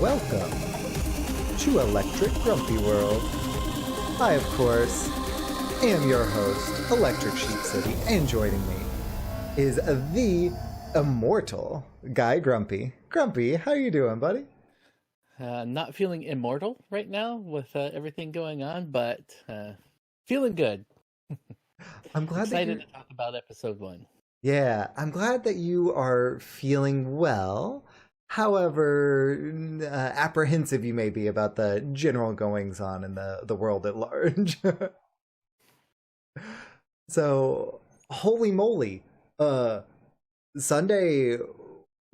Welcome to Electric Grumpy World. I, of course, am your host, Electric Sheep City, and joining me is the immortal Guy Grumpy. Grumpy, how you doing, buddy? Not feeling immortal right now with everything going on, but feeling good. I'm glad that Excited you're... to talk about episode 1. Yeah, I'm glad that you are feeling well. However, apprehensive you may be about the general goings on in the world at large. So, holy moly. Sunday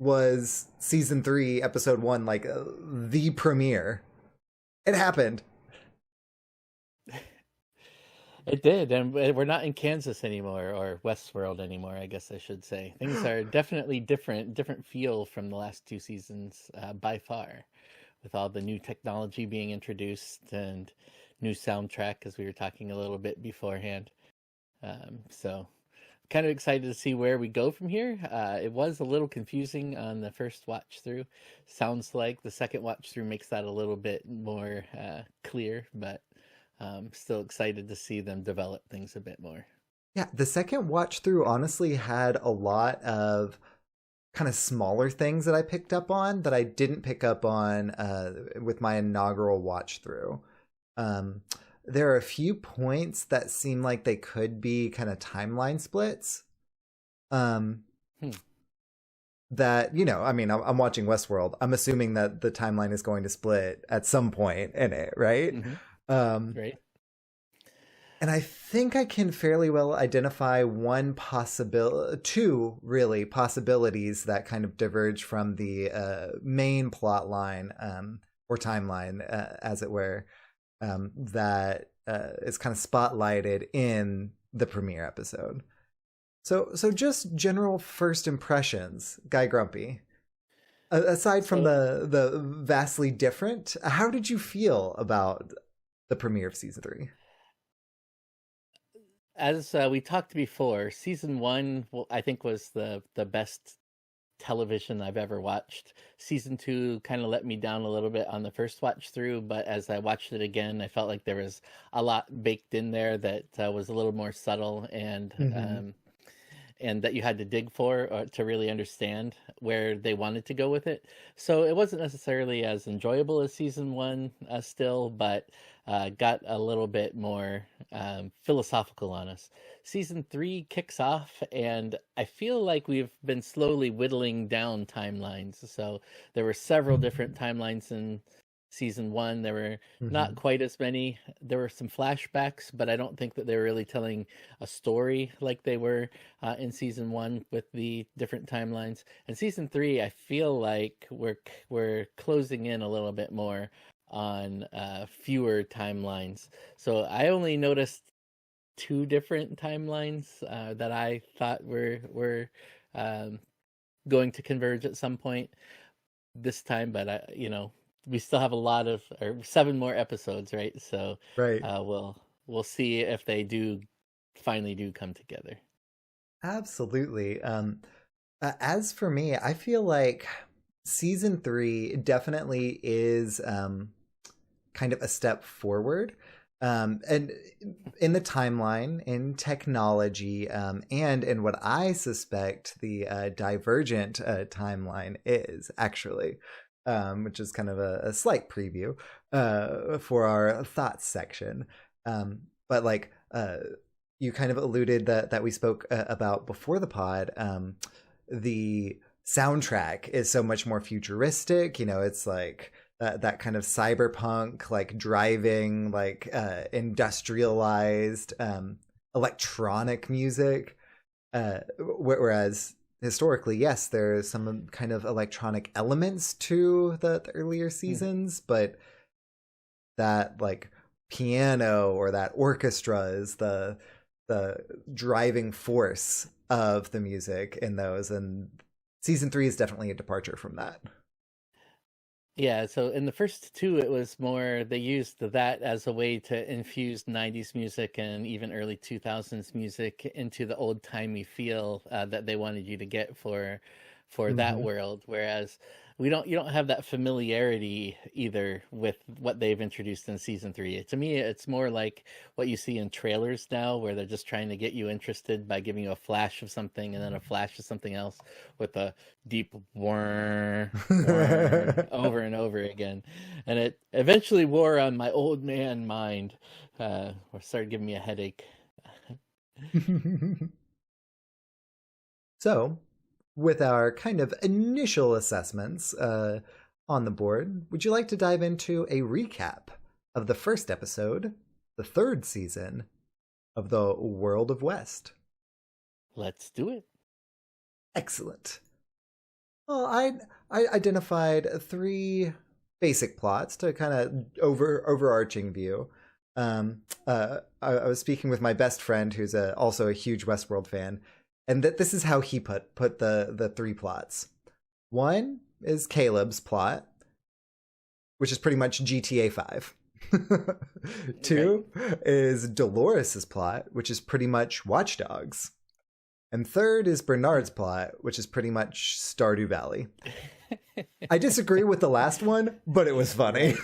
was season 3, episode 1, like the premiere. It happened. It did, and we're not in Kansas anymore, or Westworld anymore, I guess I should say. Things are definitely different feel from the last 2 seasons by far, with all the new technology being introduced and new soundtrack, as we were talking a little bit beforehand. So kind of excited to see where we go from here. It was a little confusing on the first watch through. Sounds like the second watch through makes that a little bit more clear, but still excited to see them develop things a bit more. Yeah, the second watch through honestly had a lot of kind of smaller things that I picked up on that I didn't pick up on with my inaugural watch through. There are a few points that seem like they could be kind of timeline splits. That, you know, I mean, I'm watching Westworld. I'm assuming that the timeline is going to split at some point in it, right? Right. And I think I can fairly well identify two really possibilities that kind of diverge from the main plot line or timeline, as it were. That is kind of spotlighted in the premiere episode. So just general first impressions, Guy Grumpy. Aside from the vastly different, how did you feel about the premiere of season 3? As we talked before, season 1, I think, was the best television I've ever watched. Season 2 kind of let me down a little bit on the first watch through, but as I watched it again, I felt like there was a lot baked in there that was a little more subtle and that you had to dig for to really understand where they wanted to go with it. So it wasn't necessarily as enjoyable as season 1 still, but got a little bit more philosophical on us. Season 3 kicks off, and I feel like we've been slowly whittling down timelines. So there were several different timelines in season 1. There were not quite as many. There were some flashbacks, but I don't think that they were really telling a story like they were in season 1 with the different timelines. And season 3, I feel like we're closing in a little bit more on fewer timelines. So I only noticed 2 different timelines that I thought were going to converge at some point this time, but we still have 7 more episodes, right? So Right. We'll see if they finally do come together. Absolutely. As for me, I feel like season 3 definitely is kind of a step forward. And in the timeline, in technology, and in what I suspect the divergent timeline is, actually. Which is kind of a slight preview for our thoughts section. But like you kind of alluded that we spoke about before the pod, the soundtrack is so much more futuristic. You know, it's like that kind of cyberpunk, like driving, like industrialized electronic music. Whereas historically, yes, there's some kind of electronic elements to the earlier seasons, but that like piano or that orchestra is the driving force of the music in those, and season 3 is definitely a departure from that. Yeah, so in the first 2, it was more they used that as a way to infuse 90s music and even early 2000s music into the old-timey feel that they wanted you to get for that world. Whereas you don't have that familiarity either with what they've introduced in season 3. To me, it's more like what you see in trailers now, where they're just trying to get you interested by giving you a flash of something and then a flash of something else with a deep whir, whir over and over again, and it eventually wore on my old man mind, or started giving me a headache. So, with our kind of initial assessments on the board, would you like to dive into a recap of the first episode, the third season of the World of West? Let's do it. Excellent. Well, I identified 3 basic plots to kind of overarching view. I was speaking with my best friend, who's also a huge Westworld fan, and this is how he put the 3 plots. 1 is Caleb's plot, which is pretty much GTA 5. 2 is Dolores's plot, which is pretty much Watch Dogs. And 3rd is Bernard's plot, which is pretty much Stardew Valley. I disagree with the last one, but it was funny.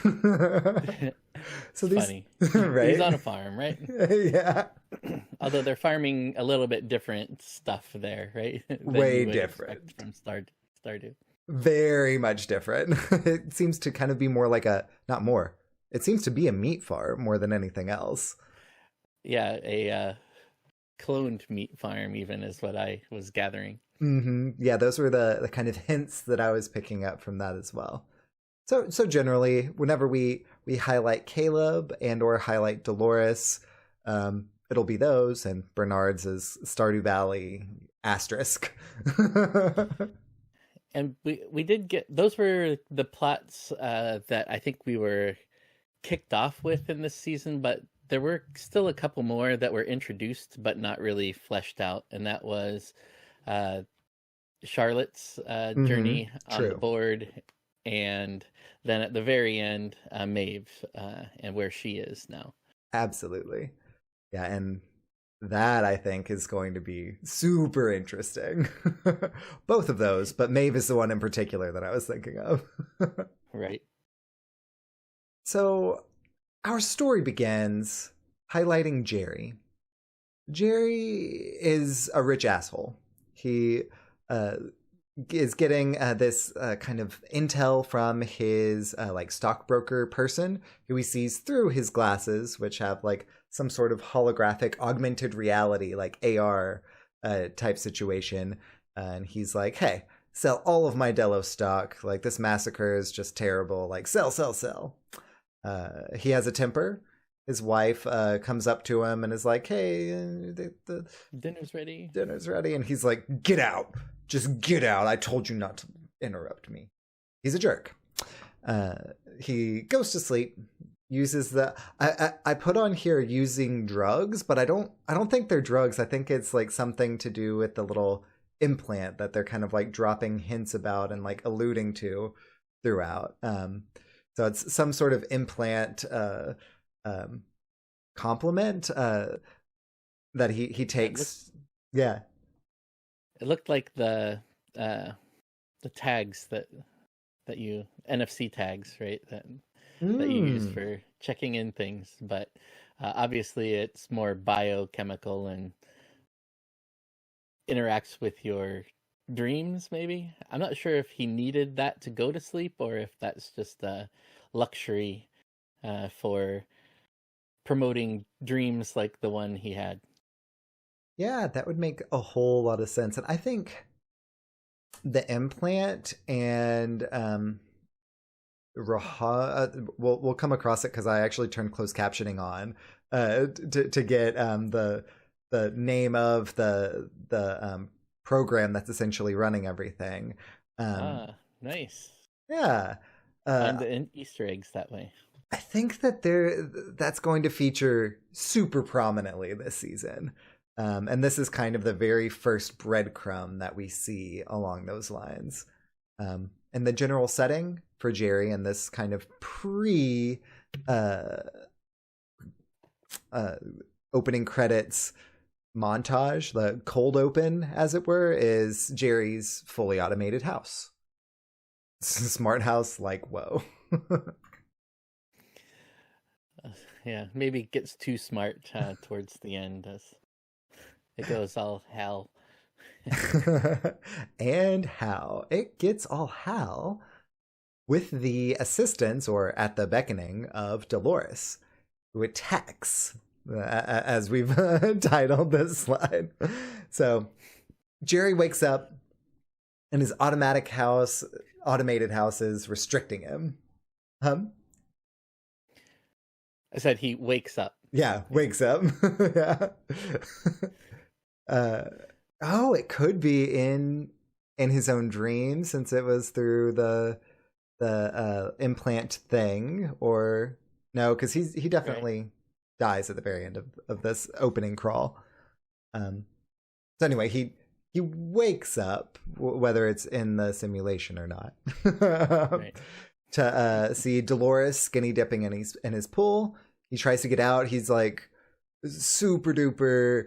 So these, funny. Right? He's on a farm, right? Yeah. Although they're farming a little bit different stuff there, right? Way different from Stardew. Very much different. It seems to kind of be more like not more. It seems to be a meat farm more than anything else. Yeah, a cloned meat farm even is what I was gathering. Mm-hmm. Yeah, those were the kind of hints that I was picking up from that as well. So generally, whenever we highlight Caleb and or highlight Dolores, it'll be those, and Bernard's is Stardew Valley asterisk. And we did get, those were the plots that I think we were kicked off with in this season, but there were still a couple more that were introduced but not really fleshed out, and that was Charlotte's journey on the board, and then at the very end, Maeve and where she is now. Absolutely. Yeah, and that I think is going to be super interesting. Both of those, but Maeve is the one in particular that I was thinking of. Right. So our story begins highlighting Jerry. Jerry is a rich asshole. He is getting this kind of intel from his like stockbroker person, who he sees through his glasses, which have like some sort of holographic augmented reality, like AR type situation. And he's like, hey, sell all of my Delos stock. Like, this massacre is just terrible. Like, sell, sell, sell. He has a temper. His wife comes up to him and is like, hey, the dinner's ready. Dinner's ready. And he's like, get out. Just get out. I told you not to interrupt me. He's a jerk. He goes to sleep, uses the... I put on here using drugs, but I don't think they're drugs. I think it's like something to do with the little implant that they're kind of like dropping hints about and like alluding to throughout. So it's some sort of implant complement that he takes. Yeah. It looked like the tags that you NFC tags, right? That you use for checking in things, but obviously it's more biochemical and interacts with your dreams. Maybe I'm not sure if he needed that to go to sleep or if that's just a luxury for promoting dreams like the one he had. Yeah, that would make a whole lot of sense. And I think the implant and we'll come across it because I actually turned closed captioning on to get the name of the program that's essentially running everything. Nice. Yeah. Find the Easter eggs that way. I think that that's going to feature super prominently this season. And this is kind of the very first breadcrumb that we see along those lines. And the general setting for Jerry in this kind of opening credits montage, the cold open, as it were, is Jerry's fully automated house. Smart house, like, whoa. Yeah, maybe it gets too smart towards the end as it goes all hell. And how it gets all hal with the assistance or at the beckoning of Dolores, who attacks, as we've titled this slide. So Jerry wakes up and his automated house is restricting him. I said he wakes up. Yeah, wakes up. Yeah. It could be in his own dream, since it was through the implant thing, or no, because he definitely dies at the very end of this opening crawl. So anyway, he wakes up, whether it's in the simulation or not, right, to see Dolores skinny dipping in his pool. He tries to get out. He's like super duper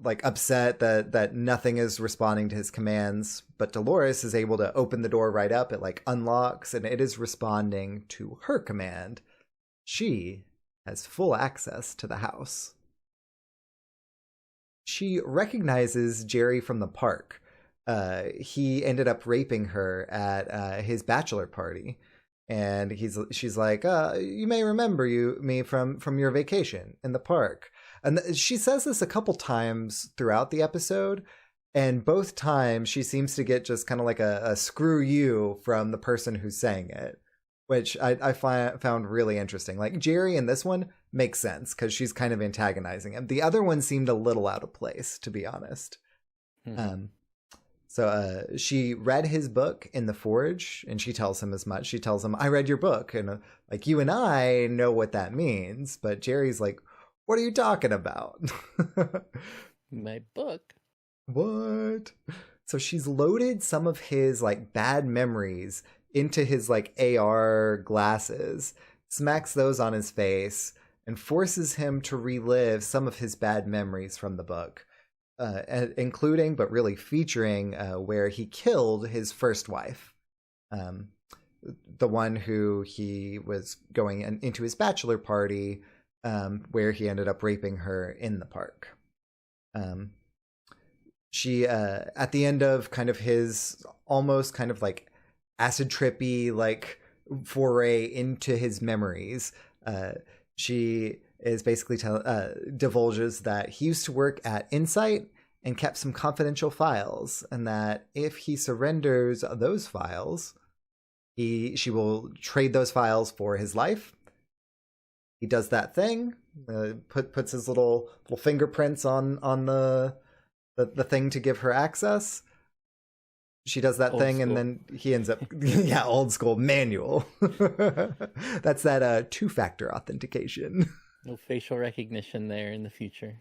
like upset that nothing is responding to his commands, but Dolores is able to open the door right up. It like unlocks and it is responding to her command. She has full access to the house. She recognizes Jerry from the park. He ended up raping her at his bachelor party. And she's like, you may remember me from your vacation in the park. And she says this a couple times throughout the episode. And both times she seems to get just kind of like a screw you from the person who's saying it, which I found really interesting. Like Jerry in this one makes sense because she's kind of antagonizing him. The other one seemed a little out of place, to be honest. Mm-hmm. So she read his book in the forge, and she tells him as much. She tells him, I read your book, and like, you and I know what that means. But Jerry's like, what are you talking about? My book? What? So she's loaded some of his like bad memories into his like AR glasses, smacks those on his face, and forces him to relive some of his bad memories from the book. Including, but really featuring, where he killed his first wife, the one who he was going into his bachelor party, where he ended up raping her in the park. She, at the end of kind of his almost kind of like acid trippy like foray into his memories, she is basically divulges that he used to work at Insight and kept some confidential files, and that if he surrenders those files, she will trade those files for his life. He does that thing, puts his little fingerprints on the thing to give her access. She does that thing, and then he ends up, yeah, old school manual. That's that two-factor authentication. No facial recognition there in the future.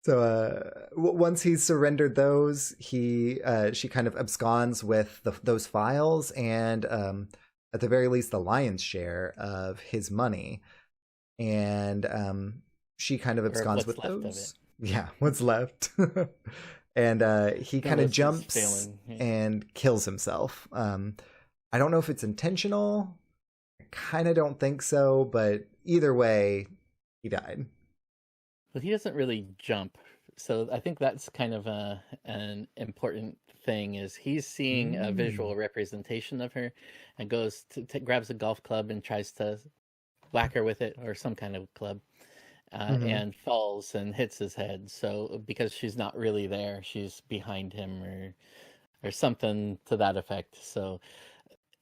So once he's surrendered those, she kind of absconds with those files and at the very least the lion's share of his money, and she kind of absconds with those. Yeah, what's left. And he kind of jumps and kills himself. I don't know if it's intentional. I kind of don't think so, but either way, he died. But he doesn't really jump. So I think that's kind of an important thing, is he's seeing a visual representation of her and goes grabs a golf club and tries to whack her with it, or some kind of club, and falls and hits his head. So because she's not really there, she's behind him or something to that effect. So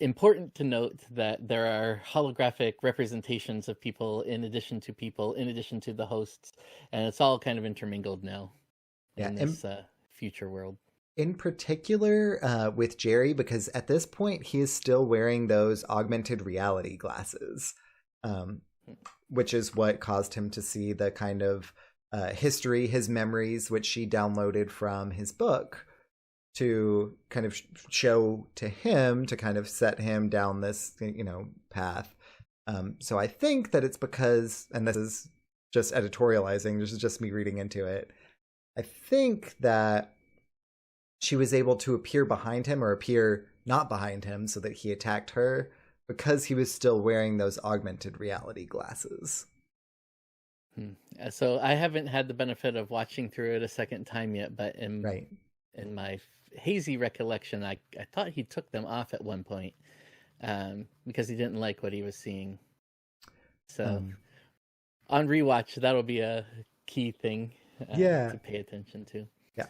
important to note that there are holographic representations of people in addition to the hosts, and it's all kind of intermingled now in this future world. In particular with Jerry, because at this point he is still wearing those augmented reality glasses, which is what caused him to see the kind of history, his memories, which she downloaded from his book, to kind of show to him, to kind of set him down this, path. So I think that it's because, and this is just editorializing, this is just me reading into it, I think that she was able to appear behind him or appear not behind him so that he attacked her because he was still wearing those augmented reality glasses. So I haven't had the benefit of watching through it a second time yet, but Right. in my hazy recollection, I thought he took them off at one point because he didn't like what he was seeing. So on rewatch, that'll be a key thing to pay attention to. Yeah.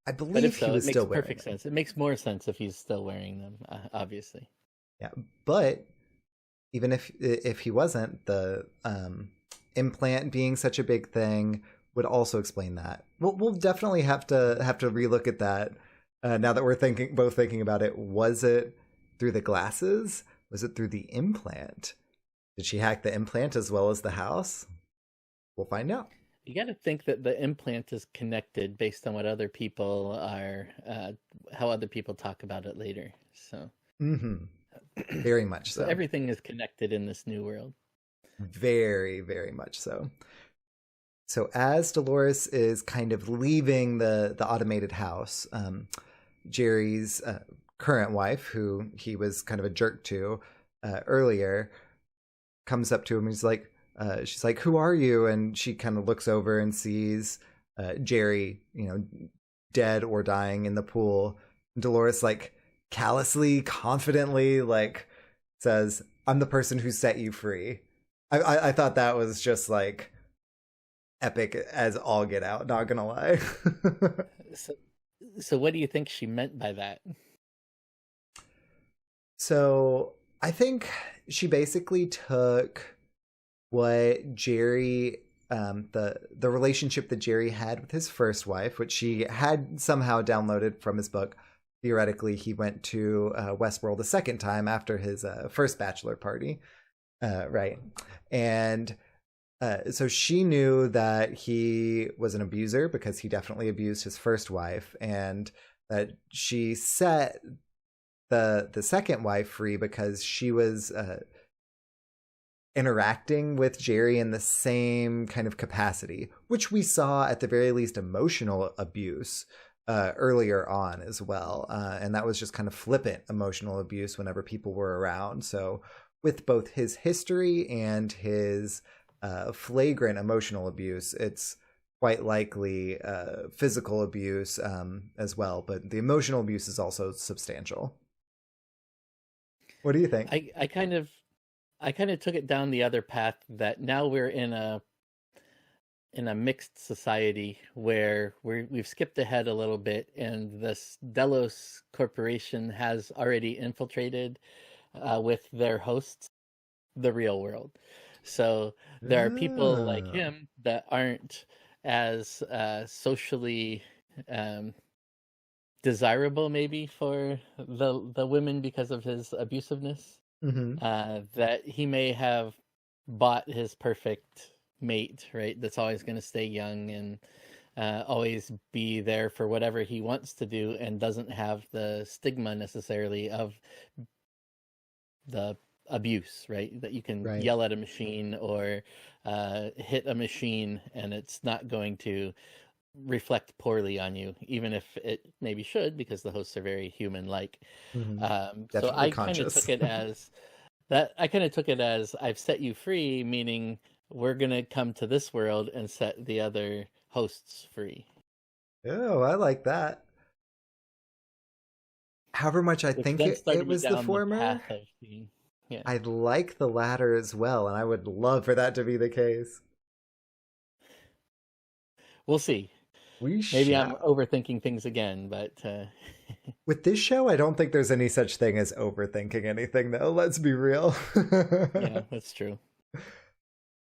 I believe he was still wearing them. It makes perfect sense. It makes more sense if he's still wearing them, obviously. Yeah, but even if he wasn't, the implant being such a big thing would also explain that. We'll definitely have to relook at that now that we're both thinking about it. Was it through the glasses? Was it through the implant? Did she hack the implant as well as the house? We'll find out. You got to think that the implant is connected based on what other people are, how other people talk about it later. So, very much so. Everything is connected in this new world. Very, very much so. So as Dolores is kind of leaving the automated house, Jerry's current wife, who he was kind of a jerk to earlier, comes up to him and she's like, "Who are you?" And she kind of looks over and sees Jerry, dead or dying in the pool. And Dolores, callously, confidently, says, "I'm the person who set you free." I thought that was just epic as all get out. Not gonna lie. So what do you think she meant by that? So I think she basically took what Jerry, the relationship that Jerry had with his first wife, which she had somehow downloaded from his book. Theoretically, he went to Westworld a second time after his first bachelor party, right? And so she knew that he was an abuser because he definitely abused his first wife, and that she set the second wife free because she was interacting with Jerry in the same kind of capacity, which we saw at the very least emotional abuse earlier on as well. And that was just kind of flippant emotional abuse whenever people were around. So with both his history and his flagrant emotional abuse, it's quite likely physical abuse as well. But the emotional abuse is also substantial. What do you think? I kind of took it down the other path, that now we're in a mixed society where we've skipped ahead a little bit, and this Delos Corporation has already infiltrated with their hosts the real world. So there are people like him that aren't as socially desirable maybe for the women because of his abusiveness. That he may have bought his perfect mate, right? That's always going to stay young and always be there for whatever he wants to do, and doesn't have the stigma necessarily of the abuse, right? That you can yell at a machine or hit a machine and it's not going to reflect poorly on you, even if it maybe should, because the hosts are very human-like. So I kind of took it as that. I kind of took it as, I've set you free, meaning we're gonna come to this world and set the other hosts free. Oh, I like that. However much I think it was the former, I like the latter as well, and I would love for that to be the case. We'll see. Maybe I'm overthinking things again, but with this show, I don't think there's any such thing as overthinking anything, though. Let's be real. Yeah, that's true.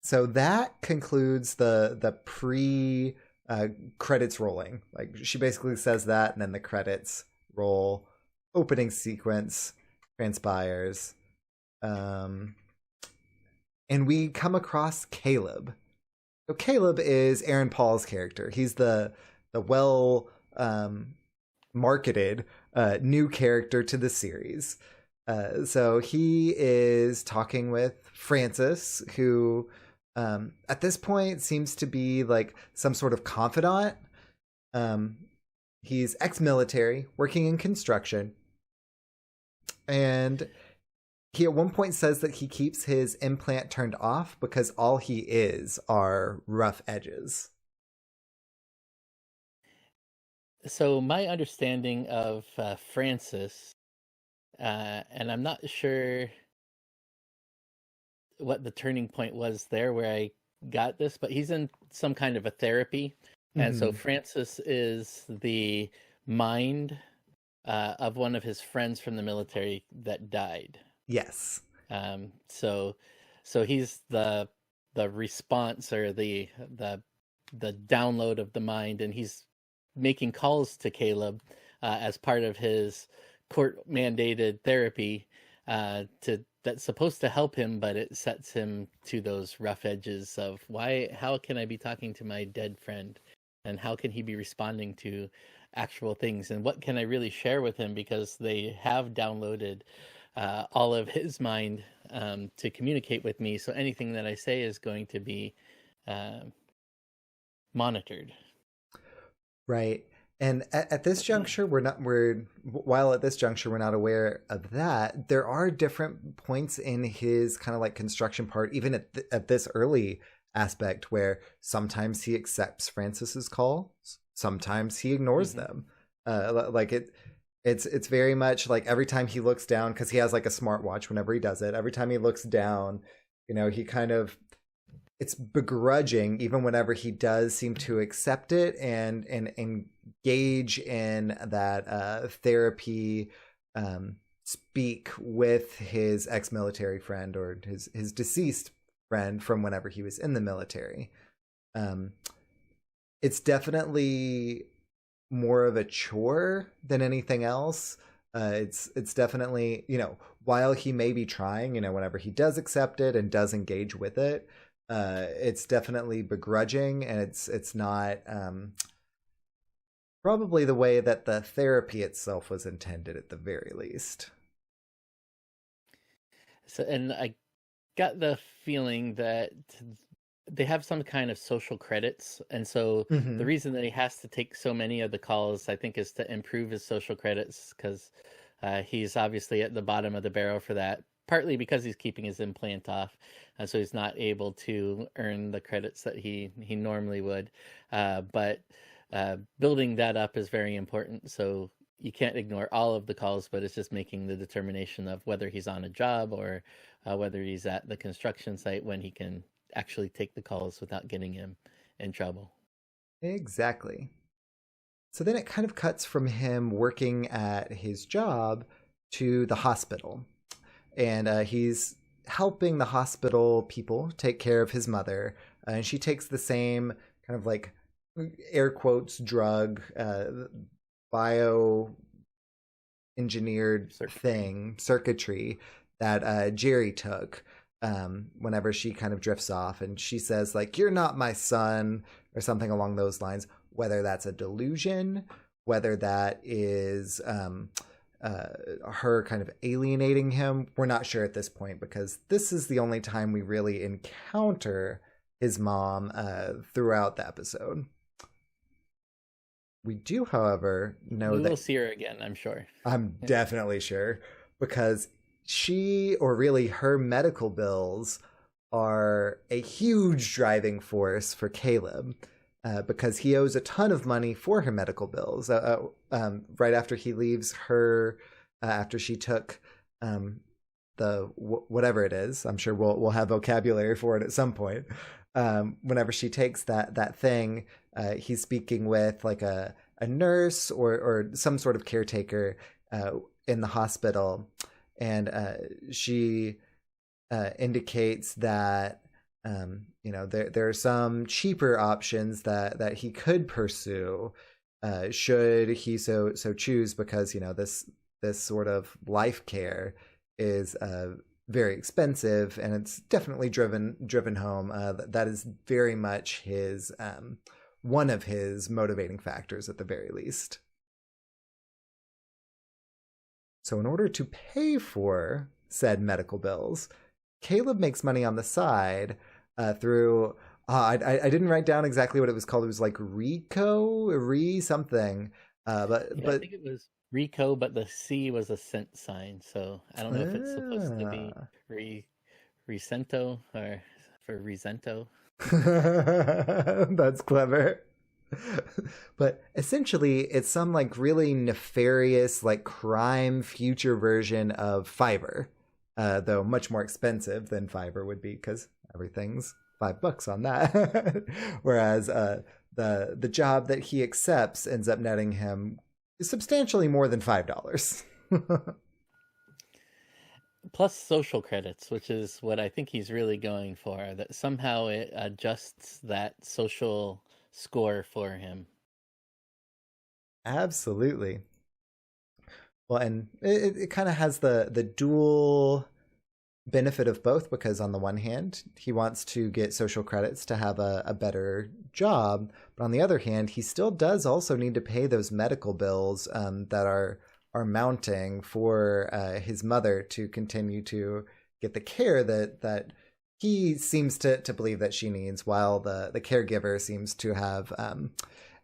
So that concludes the pre credits rolling. She basically says that, and then the credits roll. Opening sequence transpires, and we come across Caleb. So Caleb is Aaron Paul's character. He's the well marketed new character to the series. So he is talking with Francis, who at this point seems to be some sort of confidant. He's ex-military, working in construction, and he at one point says that he keeps his implant turned off because all he is are rough edges. So my understanding of Francis, and I'm not sure what the turning point was there where I got this, but he's in some kind of a therapy. And so Mm-hmm. Francis is the mind of one of his friends from the military that died. Yes. So he's the response or the download of the mind, and he's making calls to Caleb as part of his court mandated therapy to that's supposed to help him, but it sets him to those rough edges of how can I be talking to my dead friend, and how can he be responding to actual things, and what can I really share with him, because they have downloaded all of his mind to communicate with me. So anything that I say is going to be monitored. Right. And at this juncture, while at this juncture, we're not aware of that. There are different points in his kind of like construction part, even at this early aspect, where sometimes he accepts Francis's calls, sometimes he ignores them. Like it's very much like every time he looks down, because he has like a smartwatch whenever he does it. Every time he looks down, he kind of, it's begrudging, even whenever he does seem to accept it and engage in that therapy speak with his ex-military friend, or his deceased friend from whenever he was in the military. It's definitely more of a chore than anything else. It's definitely, while he may be trying, whenever he does accept it and does engage with it, it's definitely begrudging, and it's not probably the way that the therapy itself was intended, at the very least. So, and I got the feeling that they have some kind of social credits, and so Mm-hmm. the reason that he has to take so many of the calls, I think, is to improve his social credits, because he's obviously at the bottom of the barrel for that, partly because he's keeping his implant off, so he's not able to earn the credits that he normally would. But building that up is very important, so you can't ignore all of the calls, but it's just making the determination of whether he's on a job or whether he's at the construction site, when he can actually take the calls without getting him in trouble. Exactly. So then it kind of cuts from him working at his job to the hospital. And he's helping the hospital people take care of his mother. And she takes the same kind of like air quotes drug, bio engineered circuitry that Jerry took whenever she kind of drifts off. And she says, like, "You're not my son," or something along those lines. Whether that's a delusion, whether that is her kind of alienating him, we're not sure at this point, because this is the only time we really encounter his mom throughout the episode. We do, however, know We will see her again, I'm sure. I'm definitely sure, because she, or really her medical bills, are a huge driving force for Caleb. Because he owes a ton of money for her medical bills. Right after he leaves her, after she took whatever it is, I'm sure we'll have vocabulary for it at some point. Whenever she takes that thing, he's speaking with like a nurse or some sort of caretaker in the hospital, and she indicates that there are some cheaper options that he could pursue should he so choose, because this sort of life care is very expensive, and it's definitely driven home. That is very much his one of his motivating factors, at the very least. So in order to pay for said medical bills, Caleb makes money on the side through I didn't write down exactly what it was called. It was like something. I But think it was Rico, but the C was a cent sign, so I don't know if it's supposed to be ah. Re Resento or for Resento. That's clever. But essentially, it's some like really nefarious, like crime future version of Fiverr, though much more expensive than Fiverr would be because everything's $5 on that. Whereas the job that he accepts ends up netting him substantially more than $5. Plus social credits, which is what I think he's really going for, that somehow it adjusts that social score for him. Absolutely. Well, and it kind of has the dual benefit of both because on the one hand he wants to get social credits to have a better job, but on the other hand he still does also need to pay those medical bills that are mounting for his mother to continue to get the care that he seems to believe that she needs, while the caregiver seems to have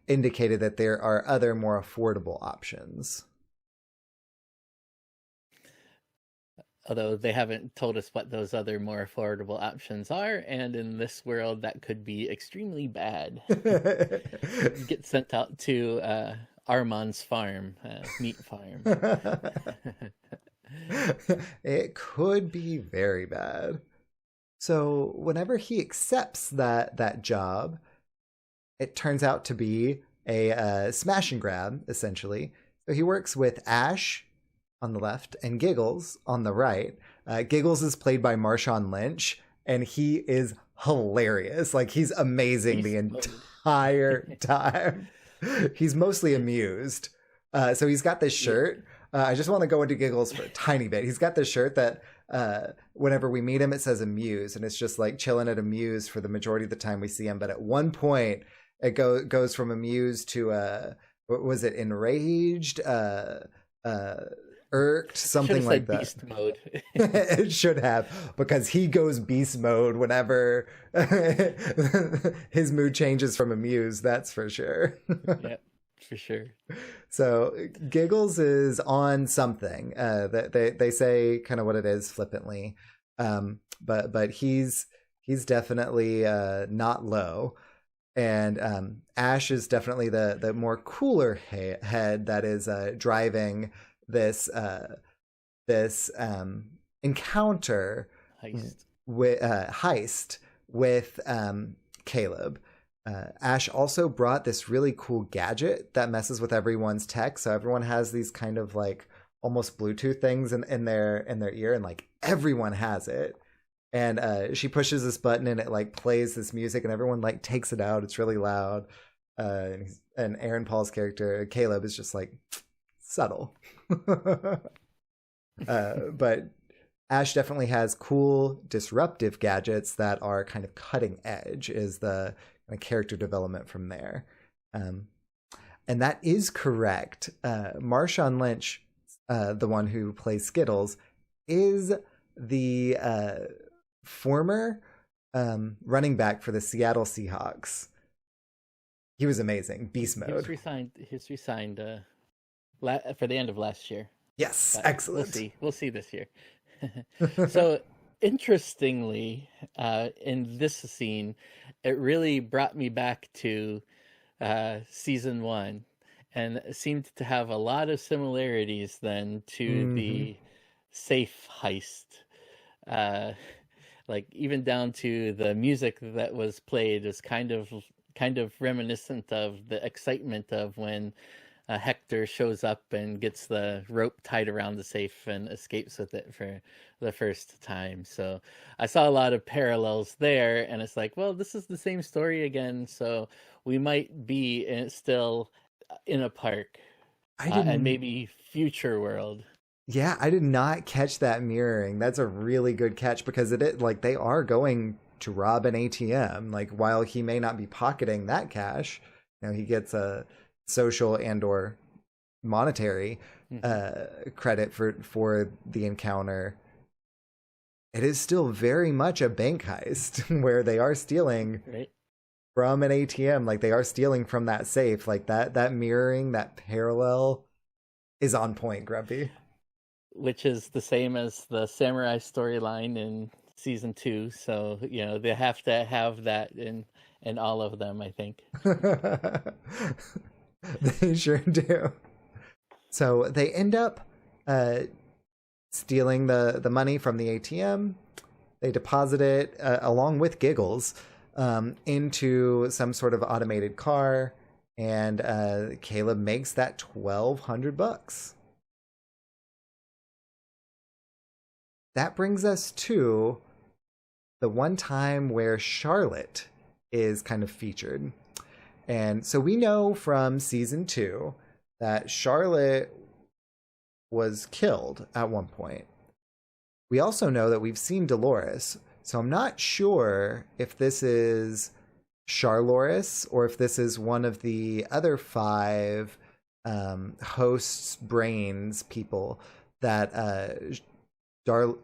indicated that there are other more affordable options. Although they haven't told us what those other more affordable options are, and in this world that could be extremely bad. Get sent out to Armand's farm, meat farm. It could be very bad. So whenever he accepts that job, it turns out to be a smash and grab, essentially. So he works with Ash on the left and Giggles on the right. Giggles is played by Marshawn Lynch, and he is hilarious. Like, he's amazing the entire time. He's mostly amused. So he's got this shirt. I just want to go into Giggles for a tiny bit. He's got this shirt that whenever we meet him, it says Amuse, and it's just like chilling at Amuse for the majority of the time we see him. But at one point, it goes from Amuse to what was it, Enraged, Irked, something like that. Beast mode. It should have, because he goes beast mode whenever his mood changes from Amuse. That's for sure. Yeah, for sure. So Giggles is on something. They say kind of what it is flippantly, but he's definitely not low. And Ash is definitely the more cooler head that is driving this encounter heist with Caleb. Ash also brought this really cool gadget that messes with everyone's tech. So everyone has these kind of like almost Bluetooth things in their ear, and like everyone has it. And she pushes this button and it like plays this music, and everyone like takes it out. It's really loud. And Aaron Paul's character Caleb is just like subtle. But Ash definitely has cool disruptive gadgets that are kind of cutting edge, is the kind of character development from there. And that is correct. Marshawn Lynch, the one who plays Skittles, is the former running back for the Seattle Seahawks. He was amazing. Beast mode. He was resigned for the end of last year. Yes, but excellent. We'll see this year. So interestingly, in this scene, it really brought me back to season 1, and it seemed to have a lot of similarities then to the safe heist. Like even down to the music that was played is kind of reminiscent of the excitement of when Hector shows up and gets the rope tied around the safe and escapes with it for the first time. So I saw a lot of parallels there, and it's like, well, this is the same story again, so we might be still in a park and maybe future world. Yeah, I did not catch that mirroring. That's a really good catch, because it like they are going to rob an ATM. Like, while he may not be pocketing that cash, he gets a social and or monetary credit for the encounter. It is still very much a bank heist where they are stealing from an ATM. Like they are stealing from that safe. Like that mirroring, that parallel is on point, Grumpy. Which is the same as the samurai storyline in season 2. So they have to have that in all of them, I think. They sure do. So they end up uh, stealing the money from the ATM. They deposit it along with Giggles into some sort of automated car, and Caleb makes that $1,200. That brings us to the one time where Charlotte is kind of featured. And so we know from season 2 that Charlotte was killed at one point. We also know that we've seen Dolores, so I'm not sure if this is Charloris or if this is one of the other 5 hosts, brains, people that Dolores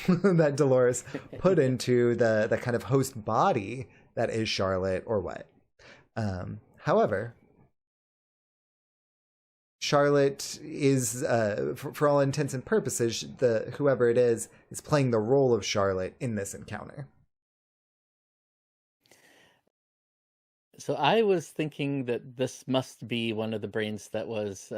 that Dolores put into the kind of host body that is Charlotte or what. However, Charlotte is, for all intents and purposes, whoever it is playing the role of Charlotte in this encounter. So I was thinking that this must be one of the brains that was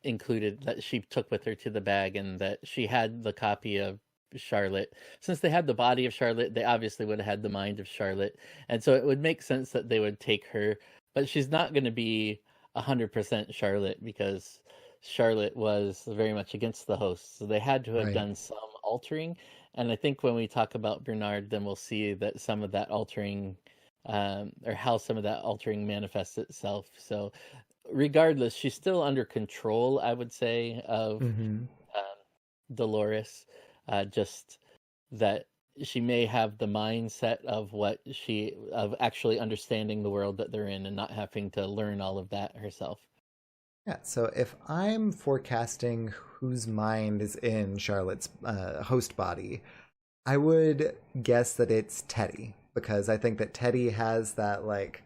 included, that she took with her to the bag, and that she had the copy of Charlotte. Since they had the body of Charlotte, they obviously would have had the mind of Charlotte, and so it would make sense that they would take her. But she's not going to be 100% Charlotte, because Charlotte was very much against the host, so they had to have done some altering. And I think when we talk about Bernard, then we'll see that some of that altering, or how some of that altering manifests itself. So regardless, she's still under control, I would say, of Dolores. Just that she may have the mindset of actually understanding the world that they're in and not having to learn all of that herself. Yeah, so if I'm forecasting whose mind is in Charlotte's host body, I would guess that it's Teddy, because I think that Teddy has that like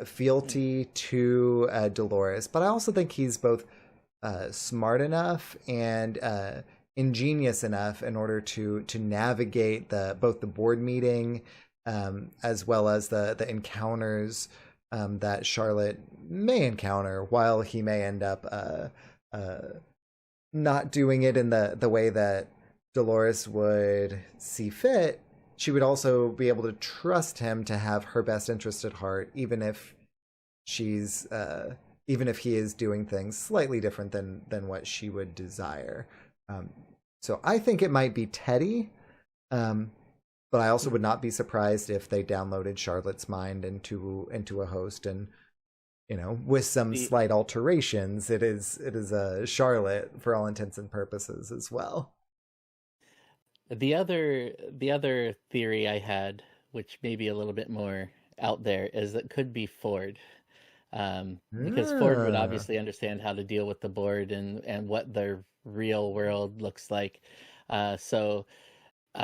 fealty to Dolores, but I also think he's both smart enough and ingenious enough in order to navigate both the board meeting as well as the encounters that Charlotte may encounter, while he may end up not doing it in the way that Dolores would see fit. She would also be able to trust him to have her best interest at heart, even if even if he is doing things slightly different than what she would desire. So I think it might be Teddy, but I also would not be surprised if they downloaded Charlotte's mind into a host, and with some slight alterations, it is a Charlotte for all intents and purposes as well. The other theory I had, which may be a little bit more out there, is that could be Ford. Because Ford would obviously understand how to deal with the board and what their real world looks like. So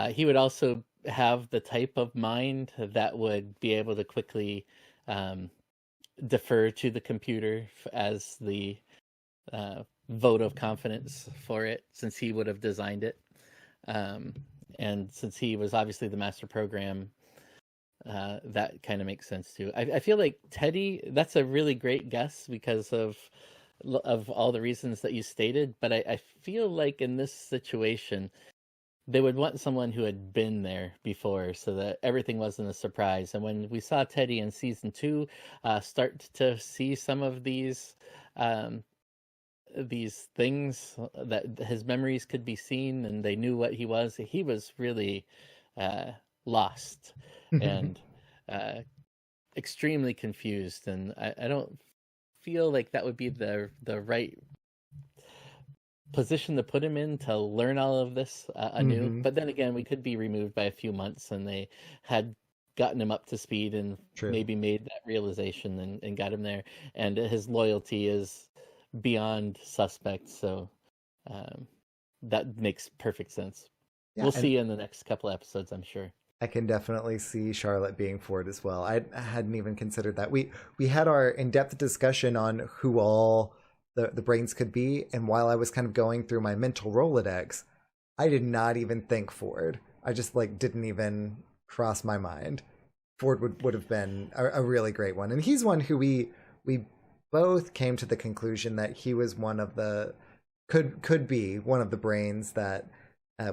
he would also have the type of mind that would be able to quickly defer to the computer as the vote of confidence for it, since he would have designed it. And since he was obviously the master program, that kind of makes sense too. I feel like Teddy, that's a really great guess because of all the reasons that you stated, but I feel like in this situation they would want someone who had been there before, so that everything wasn't a surprise. And when we saw Teddy in season 2 start to see some of these things, that his memories could be seen and they knew what he was really lost and extremely confused, and I don't feel like that would be the right position to put him in to learn all of this anew. But then again, we could be removed by a few months and they had gotten him up to speed and maybe made that realization and got him there, and his loyalty is beyond suspect, so that makes perfect sense. We'll see in the next couple episodes, I'm sure. I can definitely see Charlotte being Ford as well. I hadn't even considered that. We had our in-depth discussion on who all the brains could be, and while I was kind of going through my mental Rolodex, I did not even think Ford. I just like didn't even cross my mind. Ford would have been a really great one, and he's one who we both came to the conclusion that he was one of the could be one of the brains that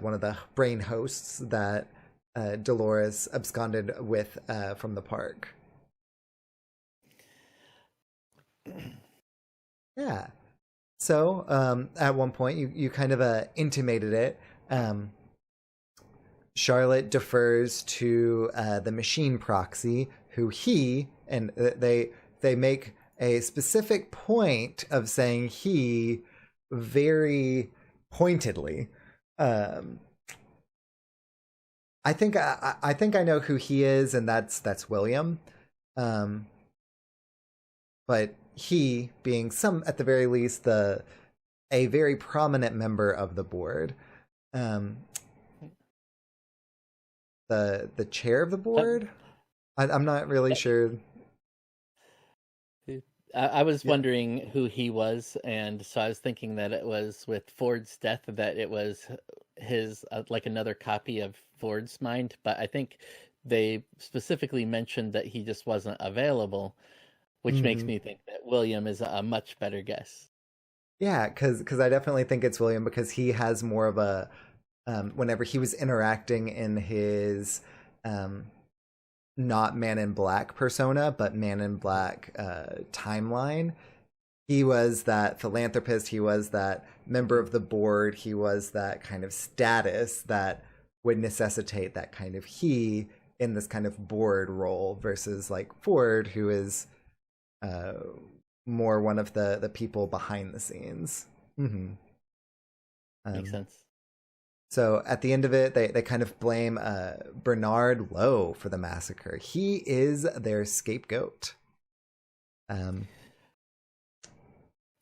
one of the brain hosts that Dolores absconded with from the park. Yeah. So at one point, you kind of intimated it. Charlotte defers to the machine proxy, who they make a specific point of saying he very pointedly. I think I know who he is, and that's William. But he being at the very least a very prominent member of the board. The chair of the board? I'm not really sure. I was wondering who he was, and so I was thinking that it was with Ford's death that it was his like another copy of Ford's mind, but I think they specifically mentioned that he just wasn't available, which makes me think that William is a much better guess. Yeah, because I definitely think it's William, because he has more of a whenever he was interacting in his not Man in Black persona, but Man in Black timeline. He was that philanthropist. He was that member of the board. He was that kind of status that would necessitate that kind of he in this kind of board role versus like Ford, who is more one of the people behind the scenes. Makes sense. So at the end of it, they kind of blame Bernard Lowe for the massacre. He is their scapegoat.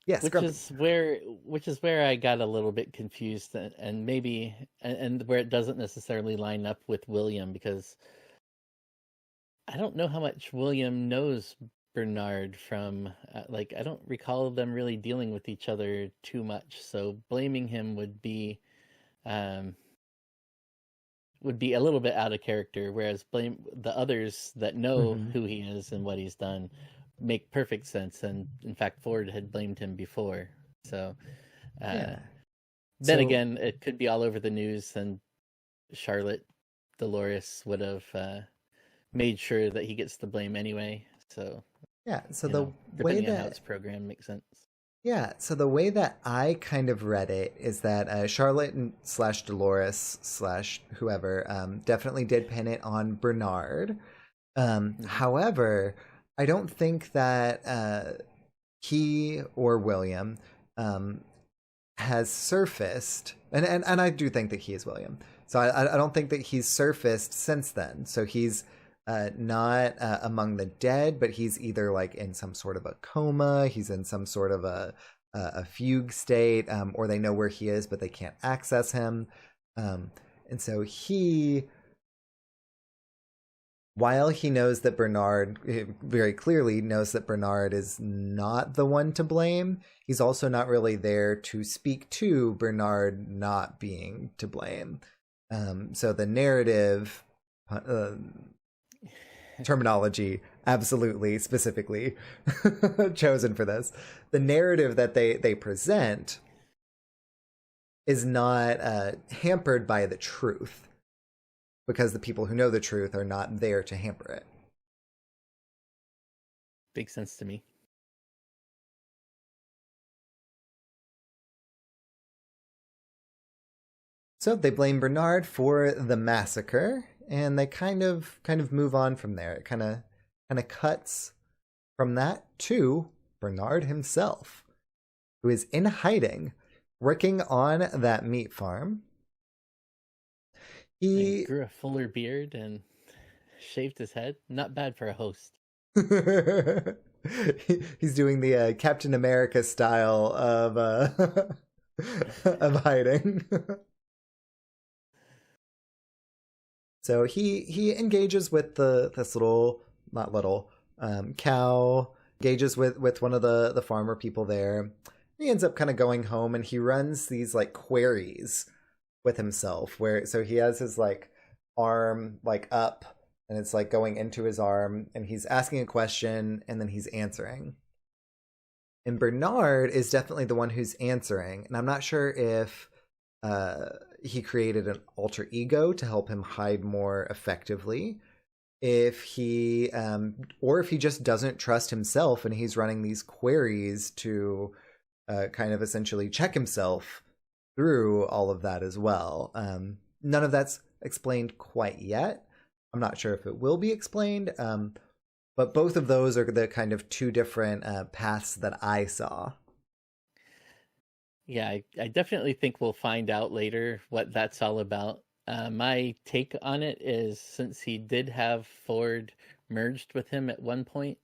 Yes, which is where I got a little bit confused, and maybe and where it doesn't necessarily line up with William, because I don't know how much William knows Bernard from like I don't recall them really dealing with each other too much. So blaming him would be a little bit out of character, whereas blame the others that know who he is and what he's done make perfect sense. And in fact, Ford had blamed him before. So then again, it could be all over the news, and Dolores would have made sure that he gets the blame anyway. So the way that how it's programmed makes sense. Yeah, so the way that I kind of read it is that Charlotte / Dolores / whoever definitely did pin it on Bernard. However, I don't think that he or William has surfaced, and I do think that he is William. So I don't think that he's surfaced since then. So he's not among the dead, but he's either like in some sort of a coma, he's in some sort of a fugue state, or they know where he is, but they can't access him. And so while he knows that Bernard, very clearly knows that Bernard is not the one to blame, he's also not really there to speak to Bernard not being to blame. So the narrative terminology absolutely specifically chosen for this. The narrative that they present is not hampered by the truth, because the people who know the truth are not there to hamper it. Makes sense to me. So they blame Bernard for the massacre, and they kind of move on from there. It kind of cuts from that to Bernard himself, who is in hiding, working on that meat farm. He grew a fuller beard and shaved his head. Not bad for a host. He's doing the Captain America style of of hiding. So he engages with this little, not little, cow, engages with one of the farmer people there. He ends up kind of going home, and he runs these like queries with himself, where so he has his like arm like up, and it's like going into his arm, and he's asking a question and then he's answering. And Bernard is definitely the one who's answering, and I'm not sure if he created an alter ego to help him hide more effectively, if he or if he just doesn't trust himself and he's running these queries to kind of essentially check himself through all of that as well. None of that's explained quite yet. I'm not sure if it will be explained, but both of those are the kind of two different paths that I saw. Yeah, I definitely think we'll find out later what that's all about. My take on it is, since he did have Ford merged with him at one point,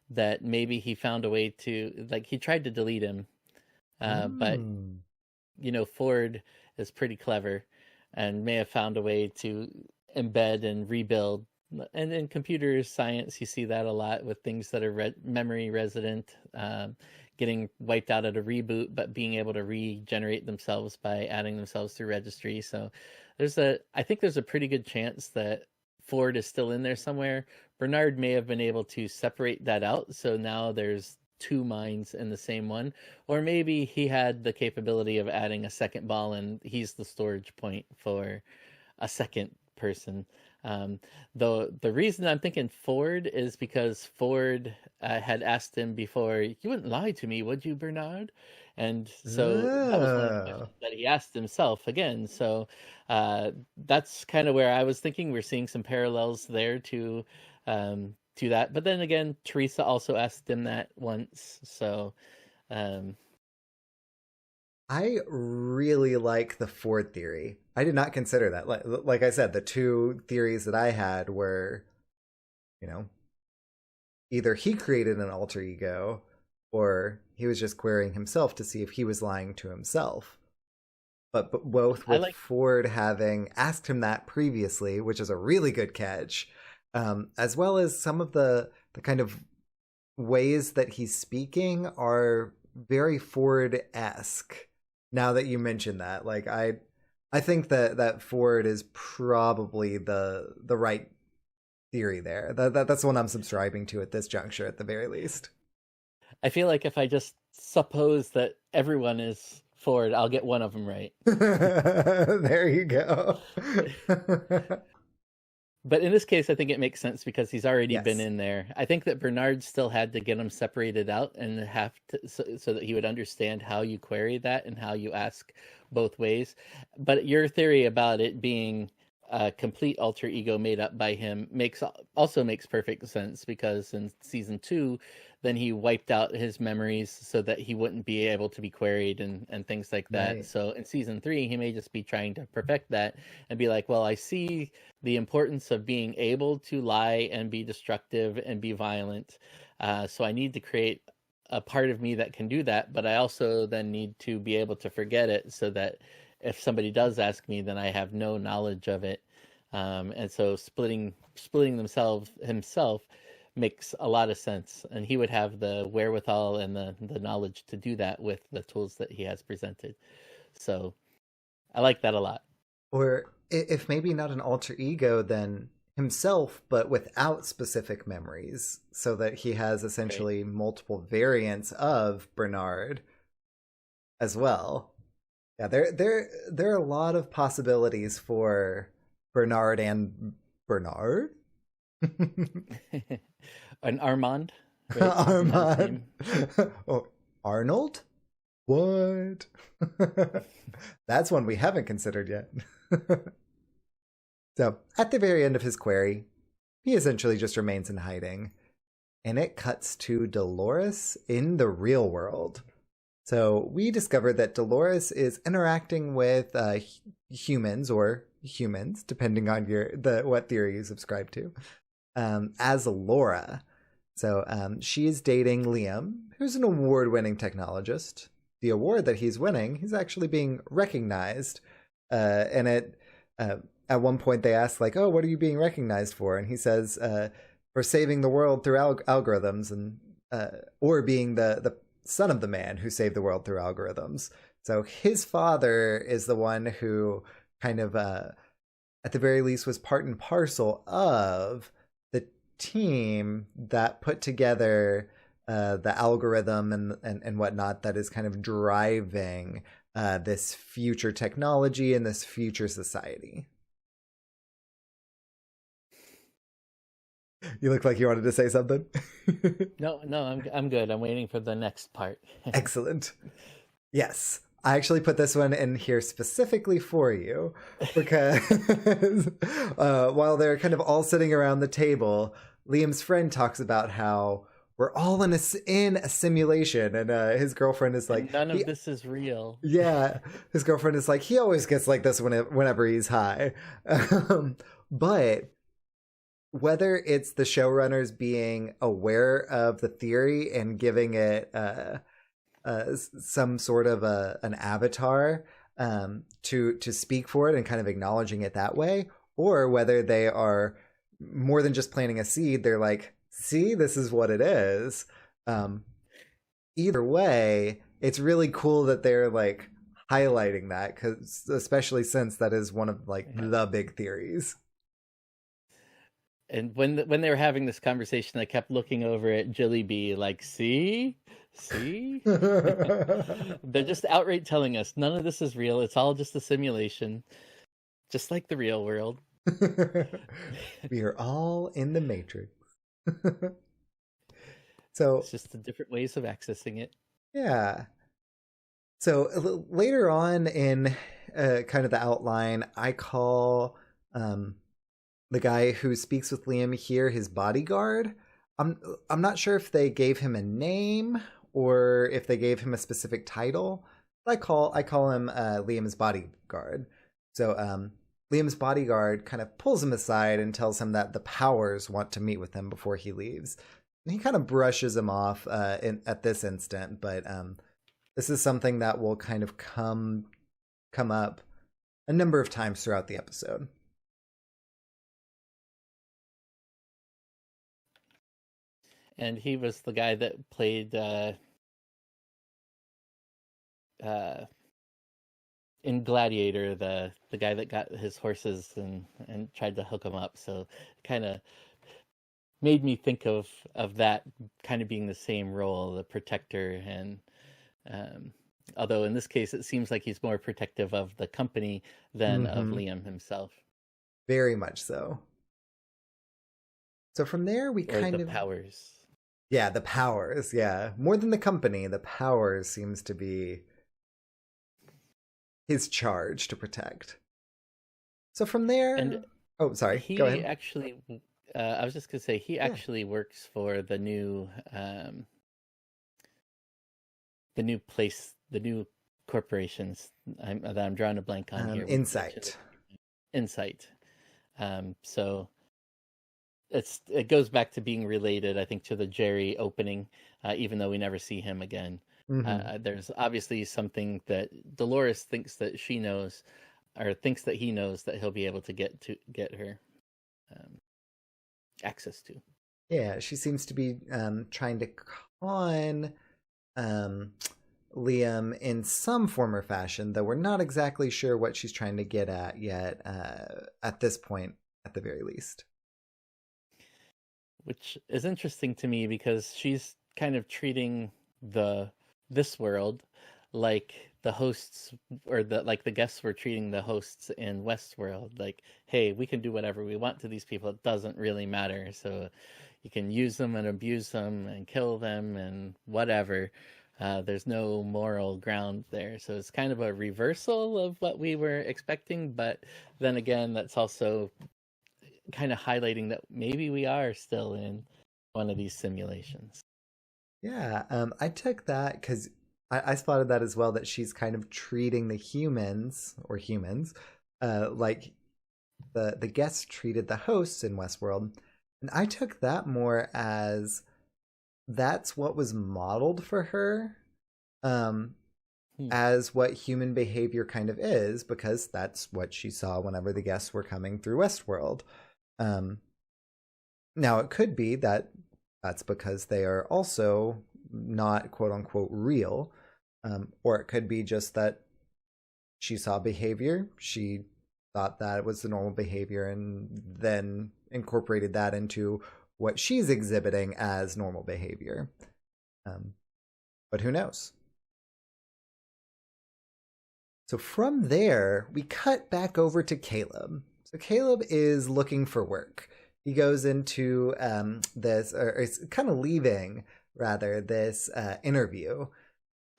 that maybe he found a way to, like, he tried to delete him, but Ford is pretty clever and may have found a way to embed and rebuild. And in computer science, you see that a lot with things that are memory resident, getting wiped out at a reboot, but being able to regenerate themselves by adding themselves through registry. So I think there's a pretty good chance that Ford is still in there somewhere. Bernard may have been able to separate that out, so now there's two minds in the same one. Or maybe he had the capability of adding a second ball, and he's the storage point for a second person. Though the reason I'm thinking Ford is because Ford had asked him before, "You wouldn't lie to me, would you, Bernard?" And so that was one of the questions that he asked himself again. So that's kind of where I was thinking. We're seeing some parallels there to that. But then again, Teresa also asked him that once. So I really like the Ford theory. I did not consider that. Like I said, the two theories that I had were, either he created an alter ego or he was just querying himself to see if he was lying to himself. But both with Ford having asked him that previously, which is a really good catch, as well as some of the kind of ways that he's speaking are very Ford-esque. Now that you mention that, like I think that Ford is probably the right theory there. That's the one I'm subscribing to at this juncture, at the very least. I feel like if I just suppose that everyone is Ford, I'll get one of them right. There you go. But in this case, I think it makes sense because he's already been in there. I think that Bernard still had to get him separated out and have to, so that he would understand how you query that and how you ask both ways. But your theory about it being a complete alter ego made up by him also makes perfect sense, because in season 2, then he wiped out his memories so that he wouldn't be able to be queried and things like that. Right. So in season 3, he may just be trying to perfect that and be like, well, I see the importance of being able to lie and be destructive and be violent. So I need to create a part of me that can do that, but I also then need to be able to forget it so that if somebody does ask me, then I have no knowledge of it. And so splitting himself makes a lot of sense, and he would have the wherewithal and the knowledge to do that with the tools that he has presented. So I like that a lot. Or if maybe not an alter ego, then himself, but without specific memories, so that he has essentially multiple variants of Bernard as well. Yeah, there are a lot of possibilities for Bernard and Bernard. An Armand? Right? Armand. Oh, Arnold? What? That's one we haven't considered yet. So, at the very end of his query, he essentially just remains in hiding. And it cuts to Dolores in the real world. So, we discovered that Dolores is interacting with humans, or humans, depending on what theory you subscribe to, as Laura. So she is dating Liam, who's an award-winning technologist. The award that he's winning, he's actually being recognized, and it at one point they ask like, "Oh, what are you being recognized for?" And he says, "For saving the world through algorithms, and or being the son of the man who saved the world through algorithms." So his father is the one who kind of, at the very least, was part and parcel of the team that put together the algorithm and whatnot that is kind of driving this future technology and this future society. You look like you wanted to say something. No, I'm good. I'm waiting for the next part. Excellent. Yes. I actually put this one in here specifically for you because while they're kind of all sitting around the table, Liam's friend talks about how we're all in a simulation, and his girlfriend is like, And none of this is real. yeah, his girlfriend is like, he always gets like this whenever he's high. But whether it's the showrunners being aware of the theory and giving it some sort of an avatar to speak for it and kind of acknowledging it that way, or whether they are more than just planting a seed, they're like, see, this is what it is. Either way, it's really cool that they're like highlighting that, because especially since that is one of like the big theories. And when they were having this conversation, I kept looking over at Jilly B, like, see? They're just outright telling us none of this is real. It's all just a simulation, just like the real world. We are all in the Matrix. So it's just the different ways of accessing it. Yeah. So later on in kind of the outline, I call the guy who speaks with Liam here his bodyguard. I'm not sure if they gave him a name or if they gave him a specific title. I call him Liam's bodyguard. So Liam's bodyguard kind of pulls him aside and tells him that the Powers want to meet with him before he leaves. And he kind of brushes him off at this instant, but this is something that will kind of come up a number of times throughout the episode. And he was the guy that played in Gladiator, the guy that got his horses and tried to hook them up. So kind of made me think of that kind of being the same role, the protector. And although in this case it seems like he's more protective of the company than of Liam himself. Very much so. So from there we kind of Powers. Yeah, the Powers, yeah. More than the company, the Powers seems to be his charge to protect. So from there... Oh, sorry, go ahead. He actually... I was just going to say, he actually works for the new place, the new corporations that I'm drawing a blank on here. Insight. So... it goes back to being related, I think, to the Jerry opening, even though we never see him again. There's obviously something that Dolores thinks that she knows, or thinks that he knows, that he'll be able to get her access to. Yeah, she seems to be trying to con Liam in some form or fashion, though we're not exactly sure what she's trying to get at yet, at this point, at the very least. Which is interesting to me because she's kind of treating this world like the hosts, or the guests were treating the hosts in Westworld. Like, hey, we can do whatever we want to these people. It doesn't really matter. So you can use them and abuse them and kill them and whatever. There's no moral ground there. So it's kind of a reversal of what we were expecting. But then again, that's also kind of highlighting that maybe we are still in one of these simulations. Yeah, I took that because I spotted that as well, that she's kind of treating the humans like the guests treated the hosts in Westworld. And I took that more as that's what was modeled for her. Hmm. as what human behavior kind of is, because that's what she saw whenever the guests were coming through Westworld. Um, Now, it could be that that's because they are also not quote unquote real, or it could be just that she saw behavior, she thought that was the normal behavior, and then incorporated that into what she's exhibiting as normal behavior. Um, but who knows? So from there, we cut back over to Caleb. So Caleb is looking for work. He goes into this, or is kind of leaving, rather, this interview.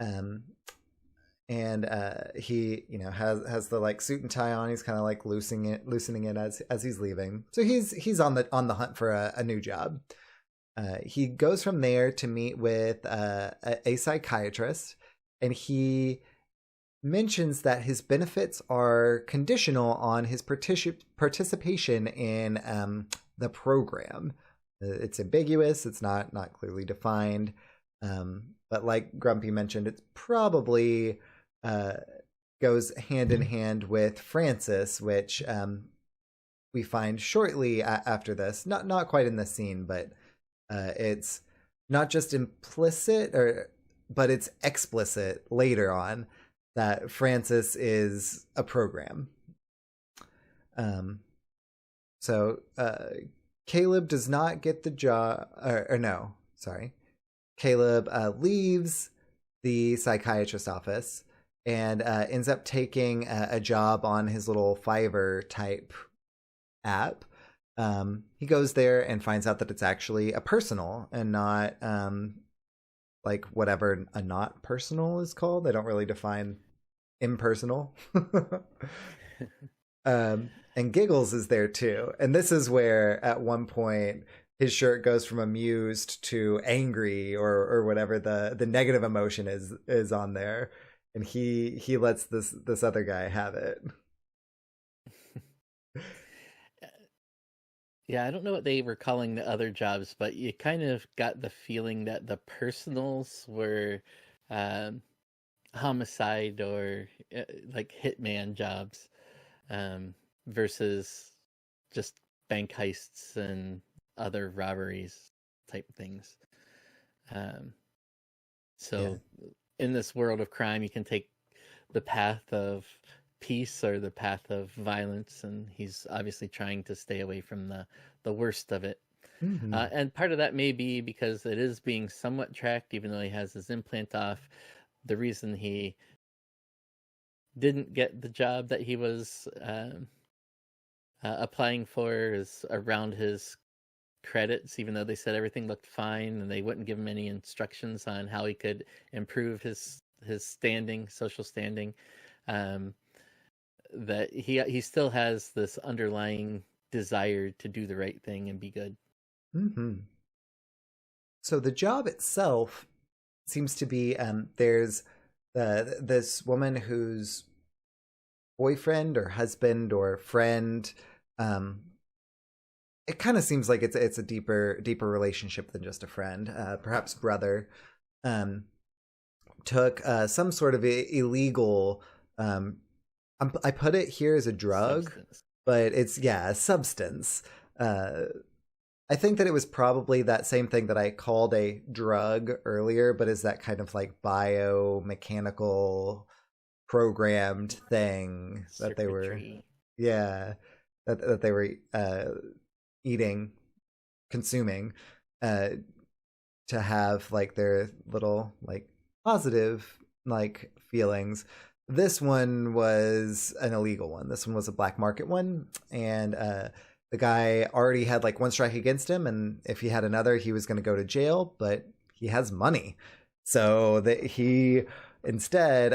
Um, and he, has the like suit and tie on. He's kind of like loosening it as he's leaving. So he's on the hunt for a new job. He goes from there to meet with a psychiatrist, and he mentions that his benefits are conditional on his participation in the program. It's ambiguous. It's not clearly defined. But like Grumpy mentioned, it's probably goes hand in hand with Francis, which we find shortly after this. Not quite in this scene, but it's not just implicit, but it's explicit later on that Francis is a program. So Caleb does not get the job, or no, sorry. Caleb leaves the psychiatrist's office and ends up taking a job on his little Fiverr type app. He goes there and finds out that it's actually a personal and not like whatever a not personal is called. They don't really define impersonal. And Giggles is there too. And this is where at one point his shirt goes from amused to angry, or whatever the negative emotion is on there. And he lets this other guy have it. Yeah, I don't know what they were calling the other jobs, but you kind of got the feeling that the personals were homicide or like hitman jobs, versus just bank heists and other robberies type things. So in this world of crime, you can take the path of peace or the path of violence, and he's obviously trying to stay away from the worst of it. Mm-hmm. And part of that may be because it is being somewhat tracked, even though he has his implant off. The reason he didn't get the job that he was applying for is around his credits, even though they said everything looked fine and they wouldn't give him any instructions on how he could improve his standing, social standing. That he still has this underlying desire to do the right thing and be good. Mm-hmm. So the job itself seems to be there's this woman whose boyfriend or husband or friend, it kind of seems like it's a deeper relationship than just a friend, perhaps brother, took some sort of illegal, I put it here as a drug, Substance. but it's a substance. I think that it was probably that same thing that I called a drug earlier, but is that kind of like biomechanical programmed thing that they were, that they were eating, consuming, to have like their little like positive like feelings. This one was an illegal one. This one was a black market one, and the guy already had like one strike against him, and if he had another, he was going to go to jail. But he has money, so that he instead,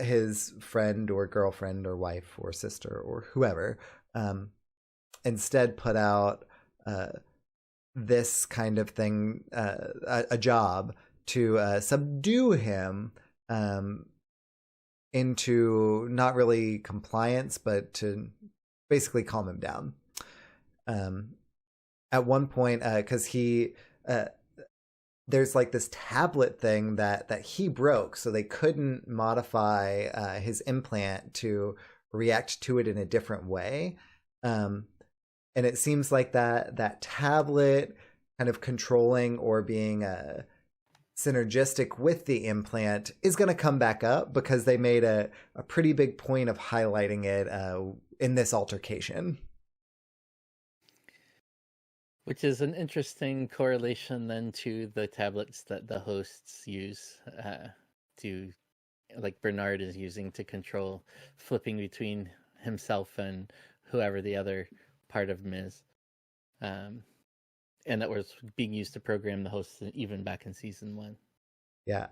his friend or girlfriend or wife or sister or whoever, instead put out this kind of thing, a job to subdue him into not really compliance, but to basically calm him down. At one point, because he there's like this tablet thing that he broke, so they couldn't modify his implant to react to it in a different way. Um, and it seems like that tablet kind of controlling or being synergistic with the implant is going to come back up because they made a pretty big point of highlighting it in this altercation. Which is an interesting correlation then to the tablets that the hosts use to, like Bernard is using to control flipping between himself and whoever the other part of him is. And that was being used to program the hosts even back in season 1. Yeah,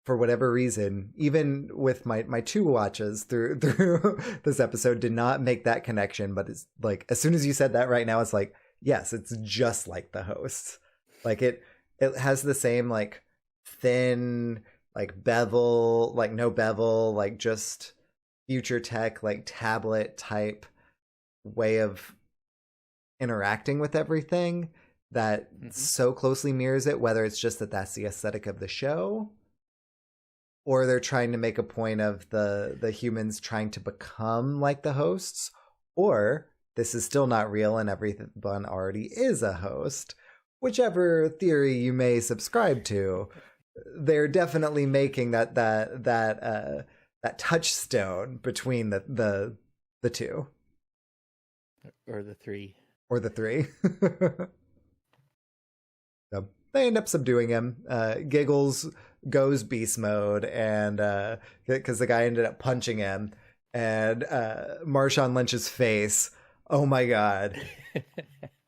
for whatever reason, even with my 2 watches through this episode, did not make that connection. But it's like, as soon as you said that right now, it's like, yes, it's just like the hosts. Like it has the same like thin, like bevel, like no bevel, like just future tech, like tablet type way of interacting with everything that so closely mirrors it, whether it's just that's the aesthetic of the show, or they're trying to make a point of the humans trying to become like the hosts, or this is still not real and everyone already is a host. Whichever theory you may subscribe to, they're definitely making that touchstone between the 2 or the 3. Or the 3. So they end up subduing him. Giggles goes beast mode, and because the guy ended up punching him, and Marshawn Lynch's face. Oh my god,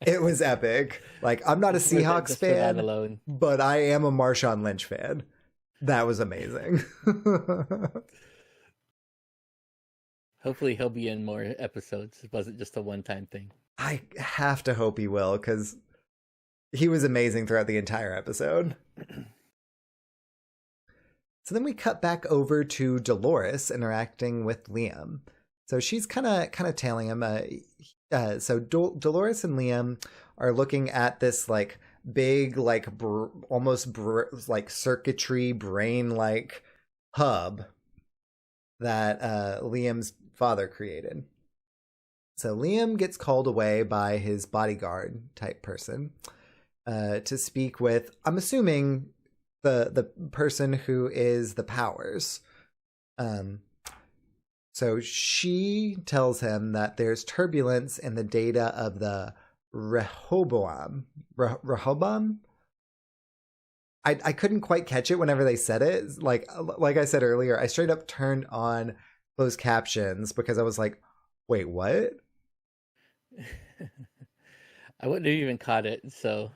it was epic. Like, I'm not a Seahawks fan, but I am a Marshawn Lynch fan. That was amazing. Hopefully he'll be in more episodes. It wasn't just a one-time thing. I have to hope he will, because he was amazing throughout the entire episode. So then we cut back over to Dolores interacting with Liam. So she's kind of tailing him. So Dolores and Liam are looking at this like big, like almost like circuitry brain like hub that Liam's father created. So Liam gets called away by his bodyguard type person to speak with, I'm assuming, the person who is the Powers. So she tells him that there's turbulence in the data of the Rehoboam. Rehoboam? I couldn't quite catch it whenever they said it. Like I said earlier, I straight up turned on closed captions because I was like, wait, what? I wouldn't have even caught it, so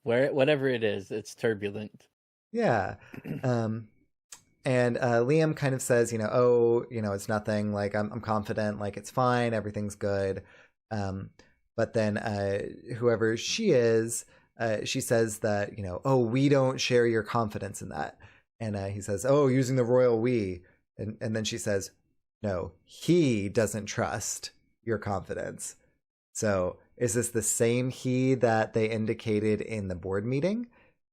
whatever it is, it's turbulent. Yeah. And Liam kind of says, it's nothing, like I'm confident, like it's fine, everything's good. But then whoever she is, she says that, we don't share your confidence in that. And he says, using the royal we. And then she says, no, he doesn't trust your confidence. So is this the same he that they indicated in the board meeting?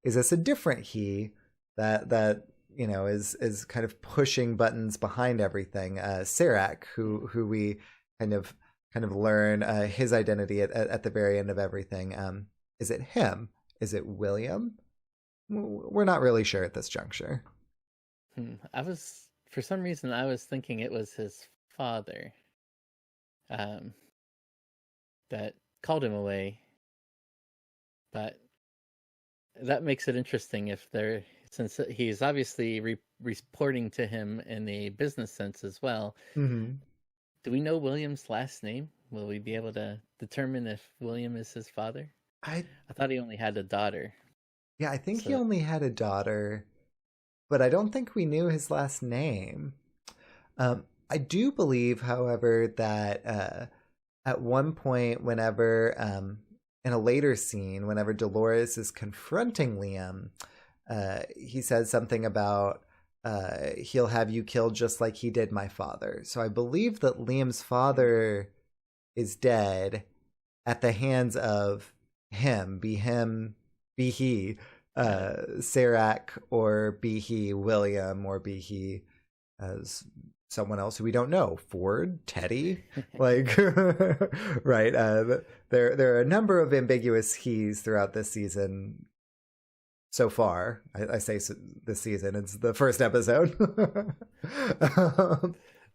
Is this a different he that is kind of pushing buttons behind everything? Serac, who we kind of learn his identity at the very end of everything. Is it him? Is it William? We're not really sure at this juncture. For some reason, I was thinking it was his father that called him away. But that makes it interesting since he's obviously reporting to him in a business sense as well. Mm-hmm. Do we know William's last name? Will we be able to determine if William is his father? I thought he only had a daughter. Yeah, I think he only had a daughter, but I don't think we knew his last name. I do believe, however, that at one point, whenever in a later scene, whenever Dolores is confronting Liam, he says something about he'll have you killed just like he did my father. So I believe that Liam's father is dead at the hands of him, be he, Yeah. Serac, or be he William, or be he as someone else who we don't know, Ford, Teddy, like right. There are a number of ambiguous he's throughout this season so far. I say this season, it's the first episode.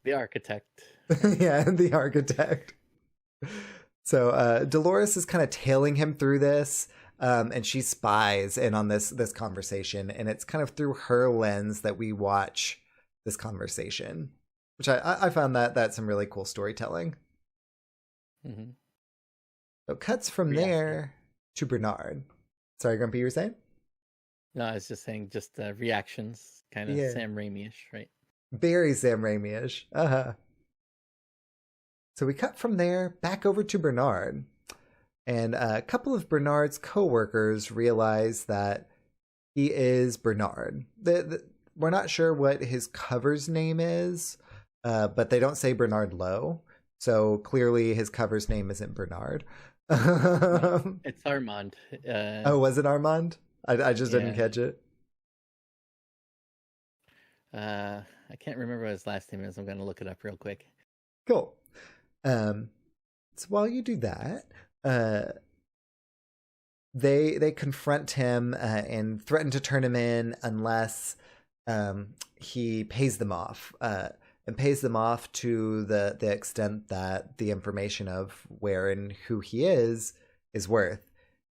The architect. Yeah, and the architect. So Dolores is kind of tailing him through this, and she spies in on this conversation, and it's kind of through her lens that we watch this conversation, which I found that some really cool storytelling. Mm-hmm. So cuts from there to Bernard. Sorry, Grumpy, you were saying? No, I was just saying, just reactions, kind of Sam Raimi-ish, right? Very Sam Raimi-ish. So we cut from there back over to Bernard. And a couple of Bernard's co-workers realize that he is Bernard. We're not sure what his cover's name is, but they don't say Bernard Lowe. So clearly his cover's name isn't Bernard. No, it's Armand. Oh, was it Armand? I just didn't catch it. I can't remember what his last name is. I'm going to look it up real quick. Cool. So while you do that, they confront him and threaten to turn him in unless he pays them off, and pays them off to the extent that the information of where and who he is worth.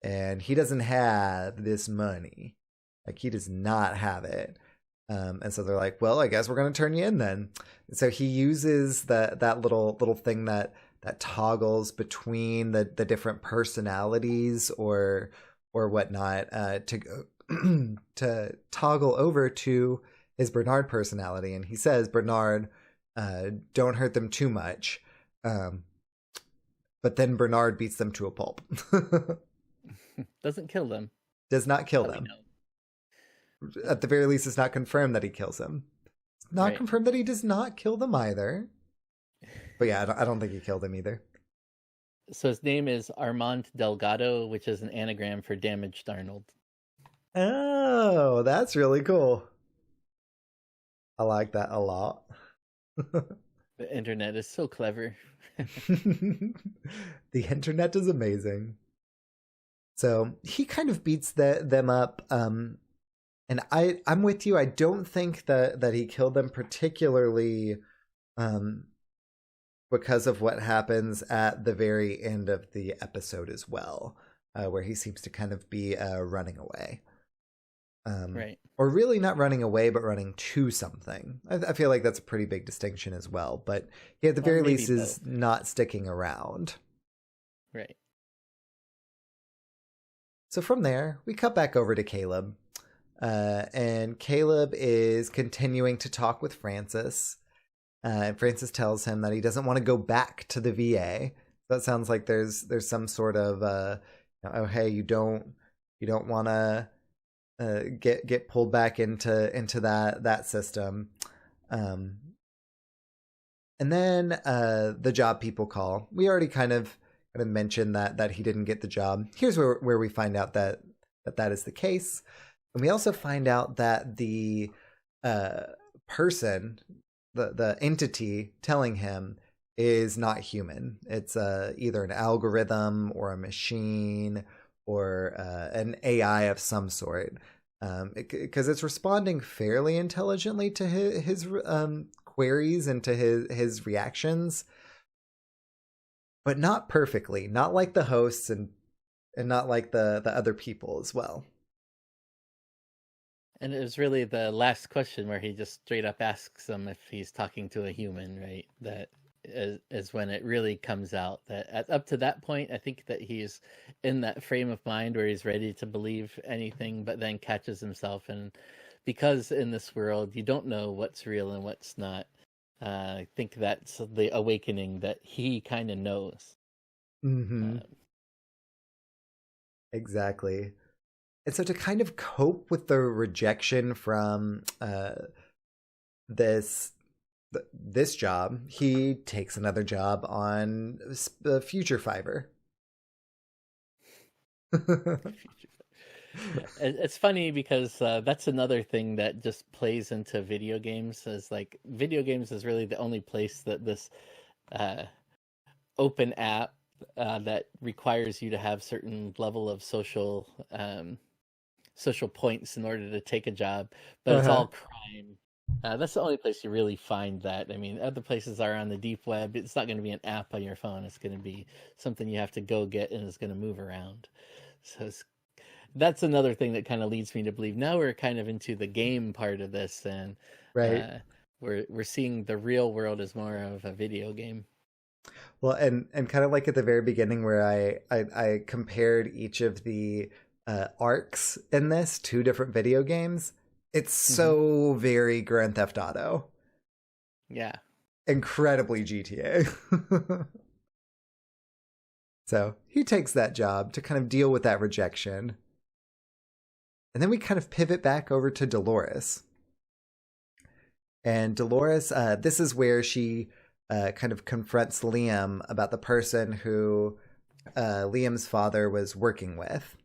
And he doesn't have this money. Like, he does not have it. And so they're like, well, I guess we're going to turn you in then. So he uses that little thing that toggles between the different personalities or whatnot, to toggle over to his Bernard personality. And he says, Bernard, don't hurt them too much. But then Bernard beats them to a pulp. Doesn't kill them. Does not kill them. At the very least, it's not confirmed that he kills him. It's not confirmed that he does not kill them either. But yeah, I don't think he killed him either. So his name is Armand Delgado, which is an anagram for Damaged Arnold. Oh, that's really cool. I like that a lot. The internet is so clever. The internet is amazing. So he kind of beats them up. And I'm with you. I don't think that he killed them particularly because of what happens at the very end of the episode as well, where he seems to kind of be running away. Right. Or really not running away, but running to something. I feel like that's a pretty big distinction as well. But he, at the very least, is not sticking around. Right. So from there, we cut back over to Caleb. And Caleb is continuing to talk with Francis. And Francis tells him that he doesn't want to go back to the VA. So it sounds like there's some sort of oh, hey, you don't want to get pulled back into that system. And then the job people call. We already kind of mentioned that he didn't get the job. Here's where we find out that is the case. And we also find out that the person, the entity telling him, is not human. It's either an algorithm or a machine or an AI of some sort. Because it's responding fairly intelligently to his queries and to his reactions, but not perfectly. Not like the hosts and not like the other people as well. And it was really the last question where he just straight up asks him if he's talking to a human, right? That is when it really comes out. That up to that point, I think that he's in that frame of mind where he's ready to believe anything, but then catches himself. And because in this world, you don't know what's real and what's not, I think that's the awakening that he kind of knows. Mm-hmm. Exactly. And so to kind of cope with the rejection from this job, he takes another job on Future Fiverr. Yeah, it's funny because that's another thing that just plays into video games. Is like video games is really the only place that this uh, open app that requires you to have certain level of social points in order to take a job, but it's Uh-huh. all crime. That's the only place you really find that. I mean, other places are on the deep web. It's not going to be an app on your phone. It's going to be something you have to go get, and it's going to move around. So that's another thing that kind of leads me to believe now we're kind of into the game part of this, and Right. uh, we're seeing the real world as more of a video game. Well, and kind of like at the very beginning where I compared each of the arcs in this to different video games. It's Hmm. so very Grand Theft Auto, Yeah. incredibly GTA. So he takes that job to kind of deal with that rejection. And then we kind of pivot back over to Dolores. And Dolores, this is where she kind of confronts Liam about the person who Liam's father was working with.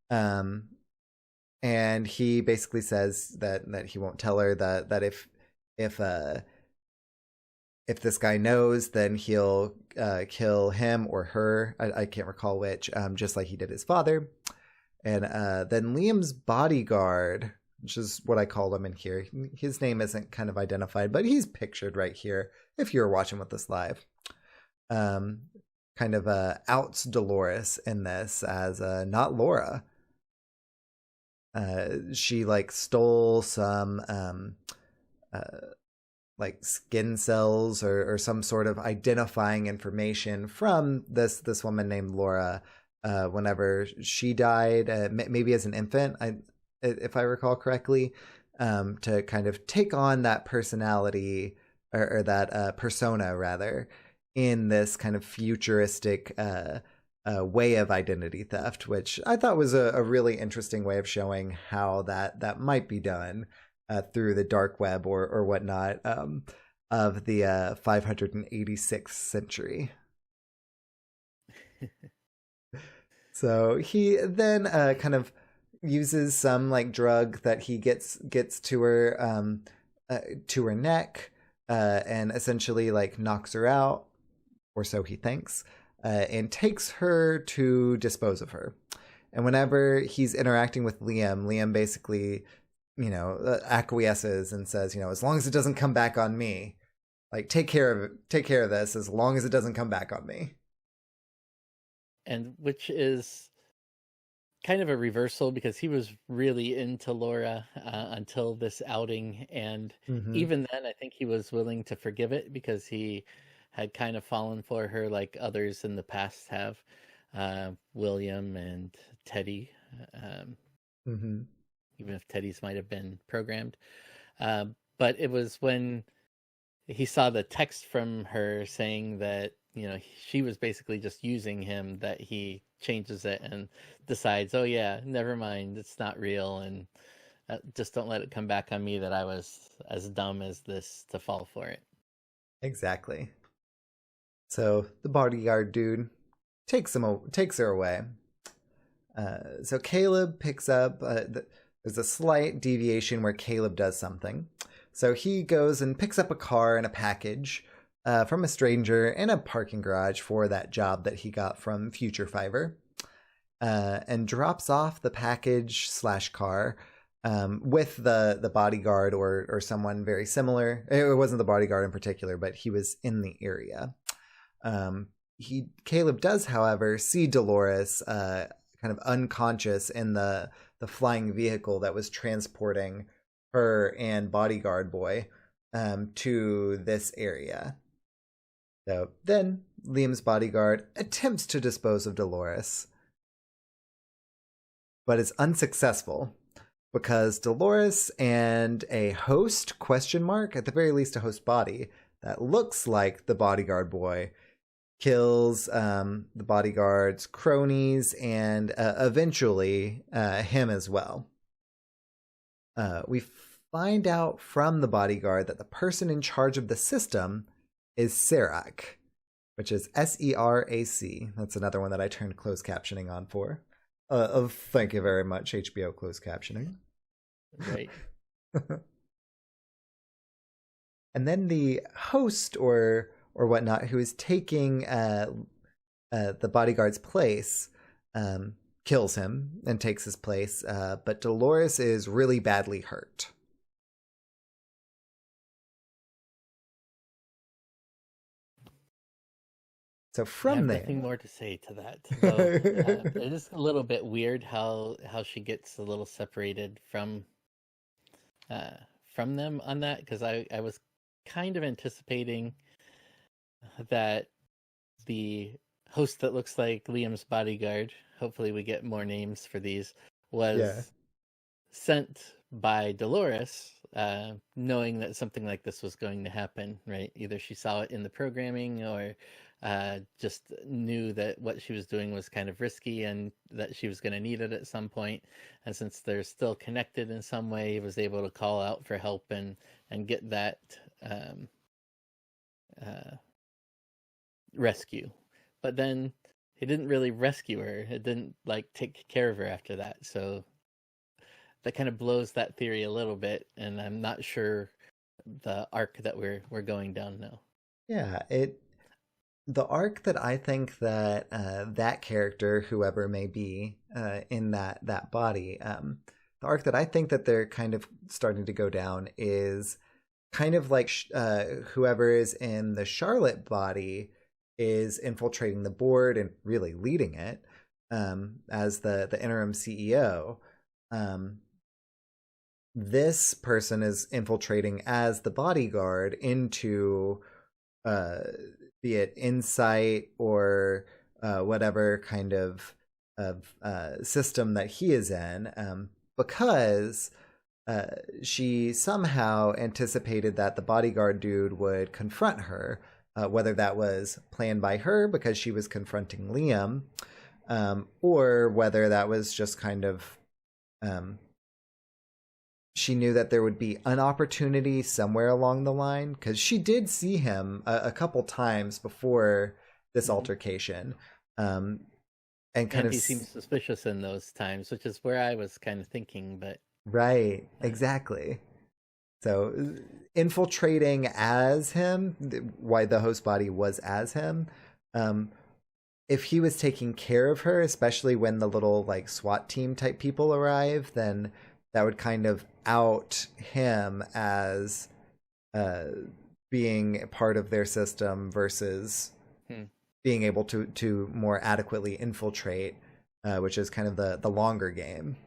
Um, and he basically says that he won't tell her that if uh, if this guy knows, then he'll kill him or her. I can't recall which, just like he did his father. And then Liam's bodyguard, which is what I call him in here. His name isn't kind of identified, but he's pictured right here if you're watching with us live. Um, Kind of outs Dolores in this as not Laura. She like stole some uh, like skin cells or some sort of identifying information from this woman named Laura whenever she died, maybe as an infant, if I recall correctly, to kind of take on that personality or that persona rather in this kind of futuristic way of identity theft, which I thought was a really interesting way of showing how that might be done through the dark web or whatnot of the 586th century. So he then kind of uses some like drug that he gets to her neck and essentially like knocks her out, or so he thinks, and takes her to dispose of her. And whenever he's interacting with Liam basically, acquiesces and says, as long as it doesn't come back on me, like take care of this as long as it doesn't come back on me. And which is kind of a reversal because he was really into Laura until this outing, and Mm-hmm. even then, I think he was willing to forgive it because he had kind of fallen for her like others in the past have, William and Teddy, um, Mm-hmm. even if Teddy's might have been programmed. But it was when he saw the text from her saying that she was basically just using him that he changes it and decides, oh yeah, never mind, it's not real, and just don't let it come back on me that I was as dumb as this to fall for it. Exactly. So the bodyguard dude takes her away. So Caleb picks up. There's a slight deviation where Caleb does something. So he goes and picks up a car and a package from a stranger in a parking garage for that job that he got from Future Fiverr, and drops off the package slash car with the bodyguard or someone very similar. It wasn't the bodyguard in particular, but he was in the area. Caleb does, however, see Dolores kind of unconscious in the flying vehicle that was transporting her and bodyguard boy to this area. So then Liam's bodyguard attempts to dispose of Dolores, but is unsuccessful because Dolores and a host question mark, at the very least a host body that looks like the bodyguard boy, kills the bodyguard's cronies and eventually him as well. We find out from the bodyguard that the person in charge of the system is Serac, which is Serac. That's another one that I turned closed captioning on for. Thank you very much, HBO closed captioning. Right. And then the host or whatnot, who is taking the bodyguard's place, kills him and takes his place. But Dolores is really badly hurt. So I from have there, nothing more to say to that, though. It is a little bit weird how she gets a little separated uh, from them on that, because I was kind of anticipating that the host that looks like Liam's bodyguard, hopefully we get more names for these, yeah, was sent by Dolores, knowing that something like this was going to happen, right? Either she saw it in the programming or just knew that what she was doing was kind of risky and that she was going to need it at some point. And since they're still connected in some way, he was able to call out for help and get that um, uh, rescue. But then he didn't really rescue her. It didn't like take care of her after that. So that kind of blows that theory a little bit, and I'm not sure the arc that we're going down now. yeah. The arc that I think that that character, whoever may be in that body, the arc that I think that they're kind of starting to go down is kind of like whoever is in the Charlotte body is infiltrating the board and really leading it as the interim CEO. Um, this person is infiltrating as the bodyguard into uh, be it insight or whatever kind of system that he is in, because uh, she somehow anticipated that the bodyguard dude would confront her, whether that was planned by her because she was confronting Liam, or whether that was just kind of um, she knew that there would be an opportunity somewhere along the line because she did see him a couple times before this Mm-hmm. altercation, um, and kind And of he seems suspicious in those times, which is where I was kind of thinking, but right, uh, exactly. So infiltrating as him, why the host body was as him. Um, if he was taking care of her, especially when the little like SWAT team type people arrive, then that would kind of out him as uh, being part of their system versus hmm, being able to more adequately infiltrate, which is kind of the longer game.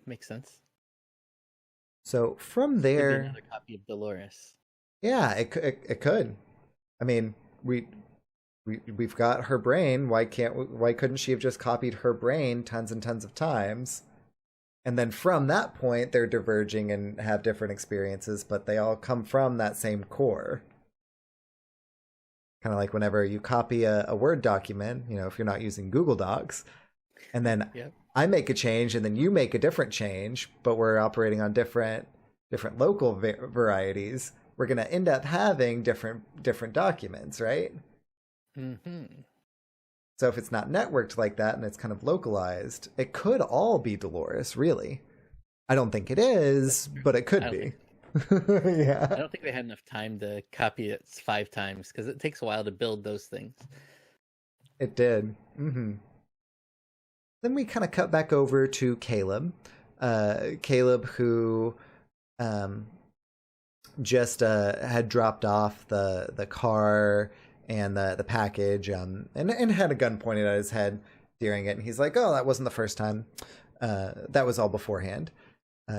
makes sense. So from Could be there, another copy of Dolores. yeah, it could. I mean, we've got her brain. Why couldn't she have just copied her brain tons and tons of times? And then from that point, they're diverging and have different experiences, but they all come from that same core. Kind of like whenever you copy a Word document, if you're not using Google Docs, and then Yep. I make a change and then you make a different change, but we're operating on different local varieties, we're going to end up having different documents, right? Mm-hmm. So if it's not networked like that and it's kind of localized, it could all be Dolores, really. I don't think it That's is, true. but it I could don't think be. so. I Yeah. don't think they had enough time to copy it 5 times because it takes a while to build those things. It did. Then we kind of cut back over to Caleb. Caleb, who um, just had dropped off the car and the package, and had a gun pointed at his head during it. And he's like, "Oh, that wasn't the first time. That was all beforehand."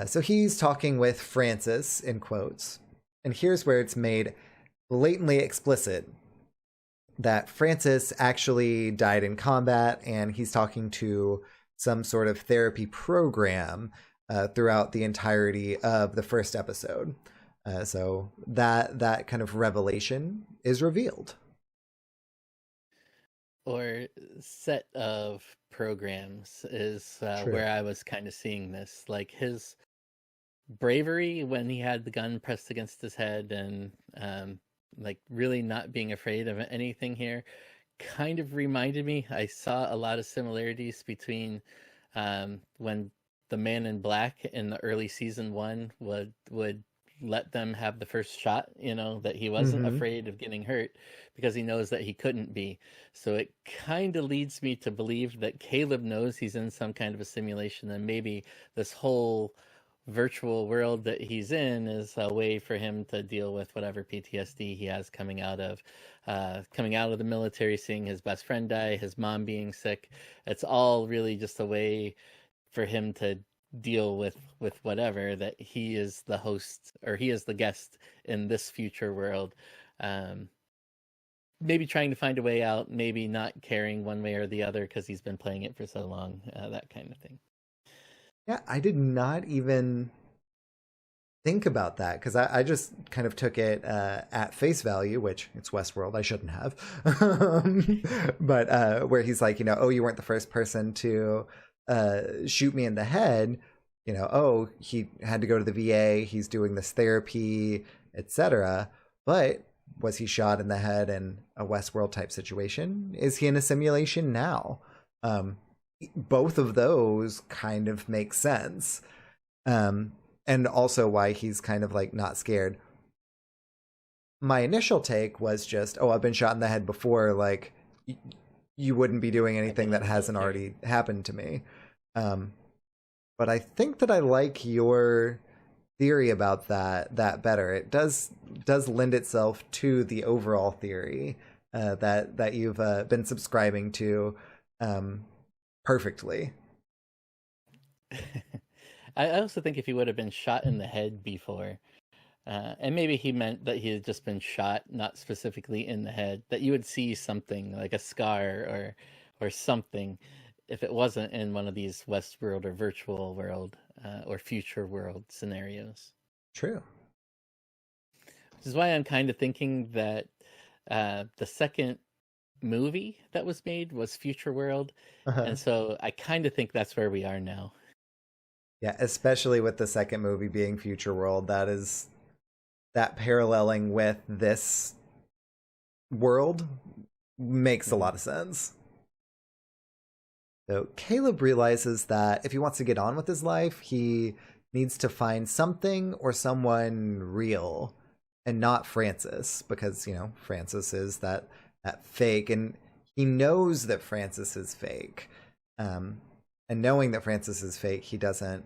So he's talking with Francis in quotes, and here's where it's made blatantly explicit that Francis actually died in combat, and he's talking to some sort of therapy program throughout the entirety of the first episode. So that kind of revelation is revealed. Or set of programs is True. where I was kind of seeing this. Like his bravery when he had the gun pressed against his head and like really not being afraid of anything here kind of reminded me. I saw a lot of similarities between when the Man in Black in the early season one would let them have the first shot, that he wasn't Mm-hmm. afraid of getting hurt because he knows that he couldn't be. So it kind of leads me to believe that Caleb knows he's in some kind of a simulation, and maybe this whole virtual world that he's in is a way for him to deal with whatever PTSD he has coming out of the military, seeing his best friend die, his mom being sick. It's all really just a way for him to deal with whatever, that he is the host or he is the guest in this future world. Maybe trying to find a way out, maybe not caring one way or the other because he's been playing it for so long, that kind of thing. Yeah, I did not even think about that because I just kind of took it at face value, which it's Westworld. I shouldn't have. But where he's like, oh, you weren't the first person to shoot me in the head. Oh, he had to go to the VA. He's doing this therapy, etc. But was he shot in the head in a Westworld type situation? Is he in a simulation now? Both of those kind of make sense. And also why he's kind of like not scared. My initial take was just, oh, I've been shot in the head before. Like, you wouldn't be doing anything that hasn't already happened to me. But I think that I like your theory about that better. It does lend itself to the overall theory that you've been subscribing to perfectly. I also think if he would have been shot in the head before, and maybe he meant that he had just been shot, not specifically in the head, that you would see something like a scar or something if it wasn't in one of these Westworld or virtual world or future world scenarios. True. Which is why I'm kind of thinking that the second movie that was made was Future World. Uh-huh. And so I kind of think that's where we are now. Yeah, especially with the second movie being Future World, that paralleling with this world makes a lot of sense. So Caleb realizes that if he wants to get on with his life, he needs to find something or someone real and not Francis, because, Francis is that fake, and he knows that Francis is fake. And knowing that Francis is fake, he doesn't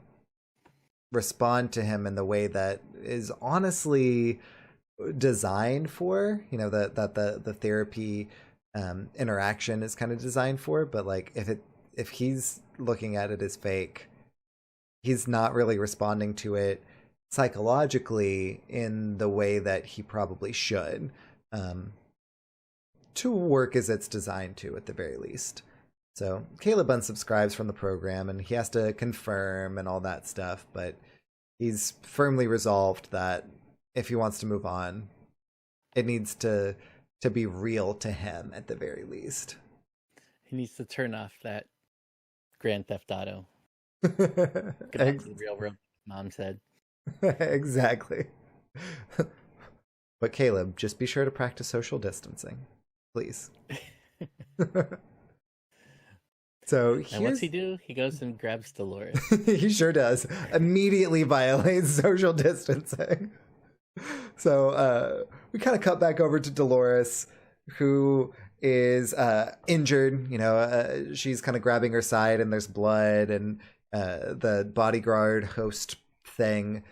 respond to him in the way that is honestly designed for, that the therapy interaction is kind of designed for. But like if he's looking at it as fake, he's not really responding to it psychologically in the way that he probably should, to work as it's designed to, at the very least. So Caleb unsubscribes from the program, and he has to confirm and all that stuff, but he's firmly resolved that if he wants to move on, it needs to be real to him at the very least. He needs to turn off that Grand Theft Auto. Get back to the real world, Mom said. Exactly. But Caleb, just be sure to practice social distancing, please. So and what's he do? He goes and grabs Dolores. He sure does. Immediately violates social distancing. So we kind of cut back over to Dolores, who is injured. She's kind of grabbing her side, and there's blood, and the bodyguard host thing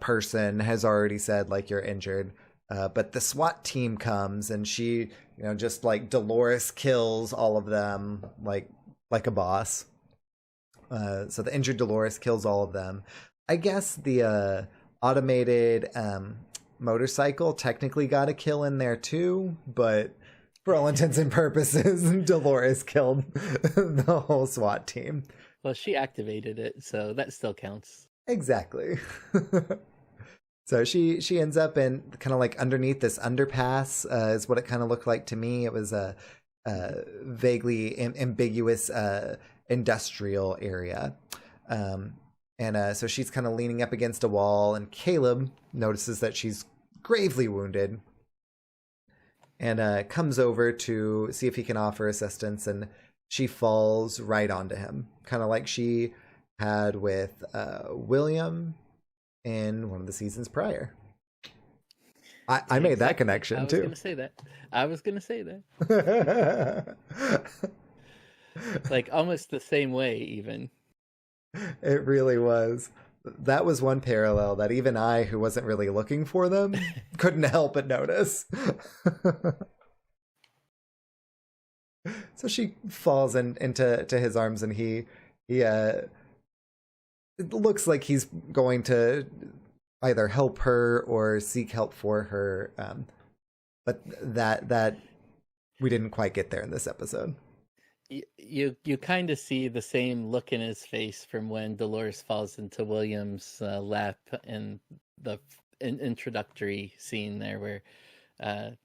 person has already said, like, you're injured. But the SWAT team comes, and she, just like Dolores kills all of them, like a boss. So the injured Dolores kills all of them. I guess the automated motorcycle technically got a kill in there too, but for all intents and purposes, Dolores killed the whole SWAT team. Well, she activated it, so that still counts. Exactly. So she ends up in kind of like underneath this underpass, is what it kind of looked like to me. It was a vaguely ambiguous industrial area. And so she's kind of leaning up against a wall, and Caleb notices that she's gravely wounded. and comes over to see if he can offer assistance, and she falls right onto him, kind of like she had with William in one of the seasons prior. I made that connection I was too. Gonna say that. I was gonna say that. Like almost the same way, even. It really was. That was one parallel that even I, who wasn't really looking for them, couldn't help but notice. So she falls into his arms, and he it looks like he's going to either help her or seek help for her, but that we didn't quite get there in this episode. You kind of see the same look in his face from when Dolores falls into William's lap in the introductory scene there, where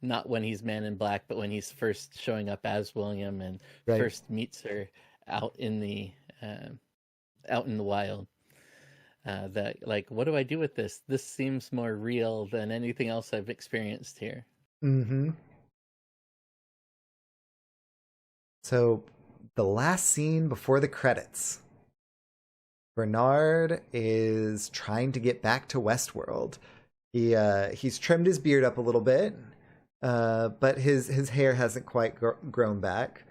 not when he's Man in Black, but when he's first showing up as William and Right. first meets her out in the wild. That, like, what do I do with this? This seems more real than anything else I've experienced here. Mm-hmm. So, the last scene before the credits. Bernard is trying to get back to Westworld. He's trimmed his beard up a little bit, but his hair hasn't quite grown back,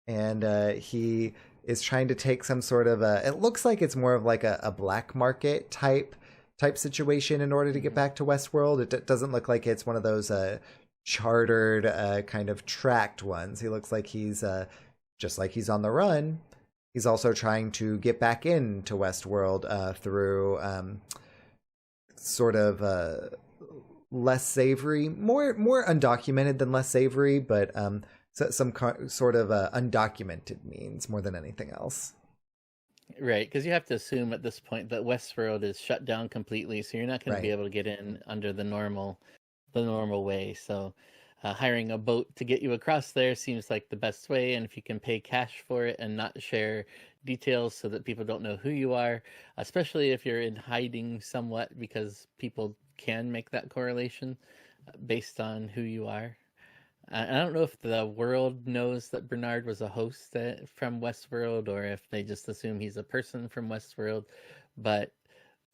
and he is trying to take some sort of it looks like it's more of like a black market type situation in order to get back to Westworld. It doesn't look like it's one of those chartered kind of tracked ones. He looks like he's just like he's on the run. He's also trying to get back into Westworld through sort of less savory, more undocumented than less savory, but some sort of undocumented means more than anything else. Right, because you have to assume at this point that Westworld is shut down completely, so you're not going to be able to get in under the normal way. So hiring a boat to get you across there seems like the best way, and if you can pay cash for it and not share details so that people don't know who you are, especially if you're in hiding somewhat, because people can make that correlation based on who you are. I don't know if the world knows that Bernard was a host from Westworld, or if they just assume he's a person from Westworld, but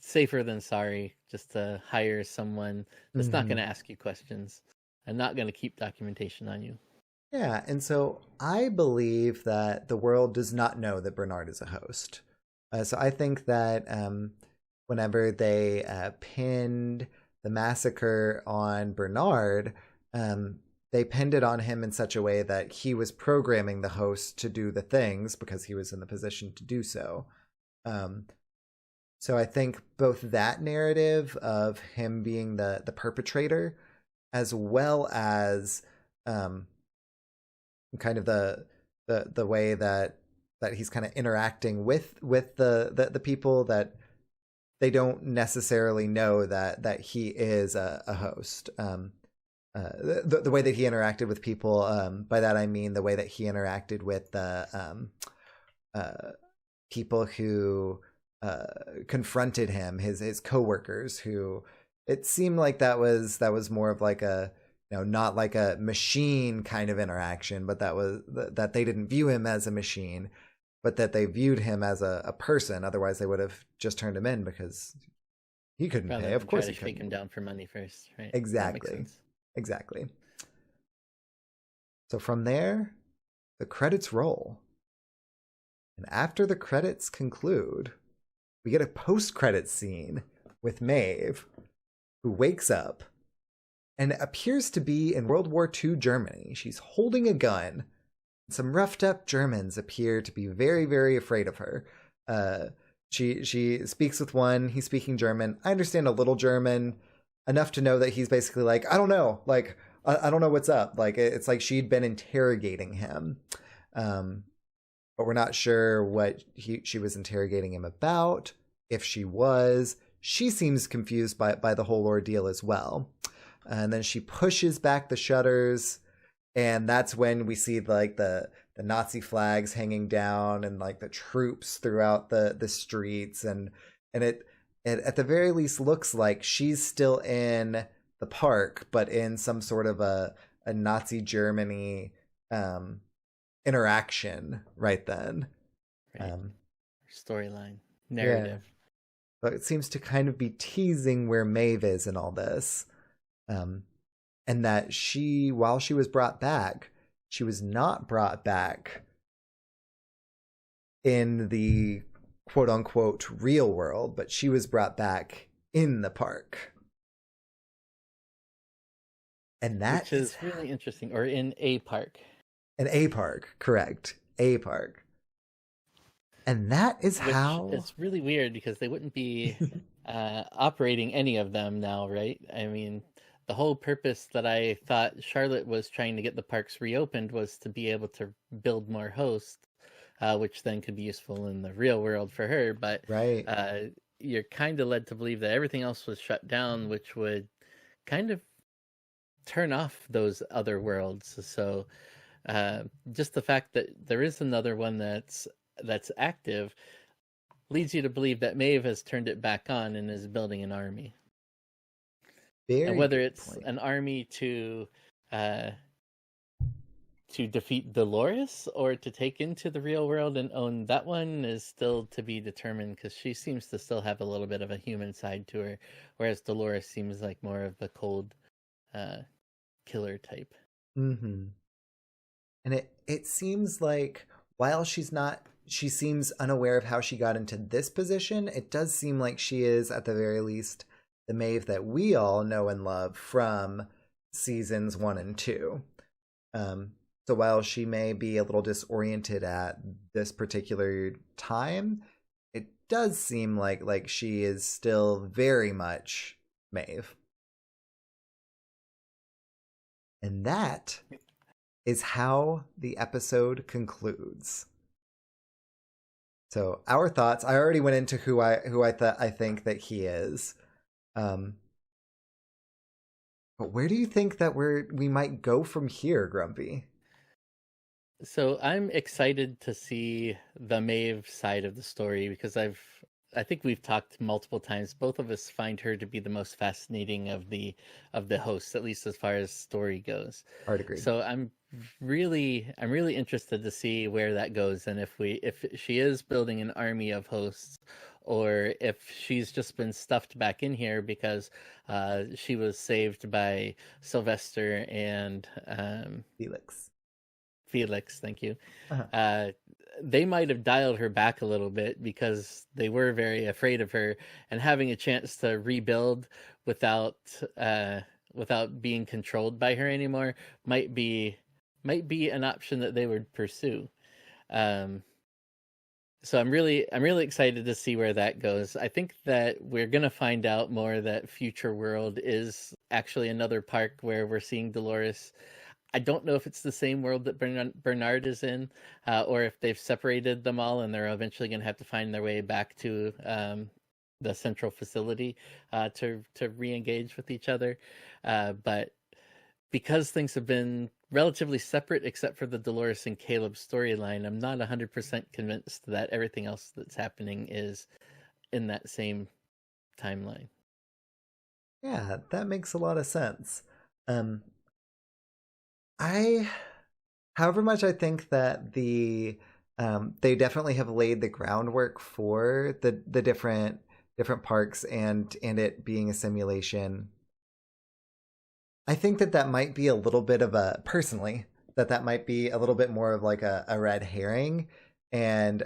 safer than sorry just to hire someone that's not going to ask you questions and not going to keep documentation on you. Yeah, and so I believe that the world does not know that Bernard is a host. So I think that whenever they pinned the massacre on Bernard, they pinned it on him in such a way that he was programming the host to do the things because he was in the position to do so. So I think both that narrative of him being the perpetrator, as well as kind of the way that he's kind of interacting with the people, that they don't necessarily know that he is a host. The way that he interacted with people, by that I mean the way that he interacted with the people who confronted him, his coworkers, who it seemed like that was more of like a, not like a machine kind of interaction, but that they didn't view him as a machine, but that they viewed him as a person. Otherwise, they would have just turned him in because he couldn't pay. Of course, he couldn't. Shake him down for money first, right? Exactly. So from there, the credits roll, and after the credits conclude, we get a post-credits scene with Maeve, who wakes up and appears to be in World War II Germany. She's holding a gun. Some roughed up Germans appear to be very, very afraid of her. She speaks with one. He's speaking German. I understand a little German, enough to know that he's basically like, I don't know. Like, I don't know what's up. Like, it's like she'd been interrogating him. But we're not sure what she was interrogating him about. If she was, she seems confused by the whole ordeal as well. And then she pushes back the shutters, and that's when we see like the Nazi flags hanging down and like the troops throughout the streets, and it at the very least looks like she's still in the park, but in some sort of a a Nazi Germany interaction right then. Right. Storyline, Yeah. narrative. But it seems to kind of be teasing where Maeve is in all this. And that while she was brought back, she was not brought back in the quote unquote real world, but she was brought back in the park. And that Which is really interesting, or in a park. An A park, correct. A park. And that is Which how... is really weird because they wouldn't be operating any of them now, right? I mean, the whole purpose that I thought Charlotte was trying to get the parks reopened was to be able to build more hosts, which then could be useful in the real world for her. But right. You're kind of led to believe that everything else was shut down, which would kind of turn off those other worlds. So just the fact that there is another one that's active leads you to believe that Maeve has turned it back on and is building an army. And whether it's an army to defeat Dolores or to take into the real world and own that one is still to be determined, because she seems to still have a little bit of a human side to her, whereas Dolores seems like more of the cold killer type. And it seems like while she seems unaware of how she got into this position, it does seem like she is, at the very least, the Maeve that we all know and love from seasons 1 and 2. So while she may be a little disoriented at this particular time, it does seem like she is still very much Maeve. And that is how the episode concludes. So our thoughts, I already went into who I think that he is. But where do you think that we might go from here, Grumpy? So I'm excited to see the Maeve side of the story, because I think we've talked multiple times. Both of us find her to be the most fascinating of the hosts, at least as far as story goes. Hard agree. So I'm really interested to see where that goes, and if she is building an army of hosts, or if she's just been stuffed back in here because she was saved by Sylvester and Felix, thank you. They might have dialed her back a little bit because they were very afraid of her, and having a chance to rebuild without being controlled by her anymore might be an option that they would pursue. So I'm really excited to see where that goes. I think that we're going to find out more that Future World is actually another park where we're seeing Dolores. I don't know if it's the same world that Bernard is in, or if they've separated them all and they're eventually going to have to find their way back to the central facility to re-engage with each other. But because things have been relatively separate, except for the Dolores and Caleb storyline, I'm not 100% convinced that everything else that's happening is in that same timeline. Yeah, that makes a lot of sense. However much I think that they definitely have laid the groundwork for the different parks and it being a simulation. I think that might be a little bit of that might be a little bit more of like a red herring, and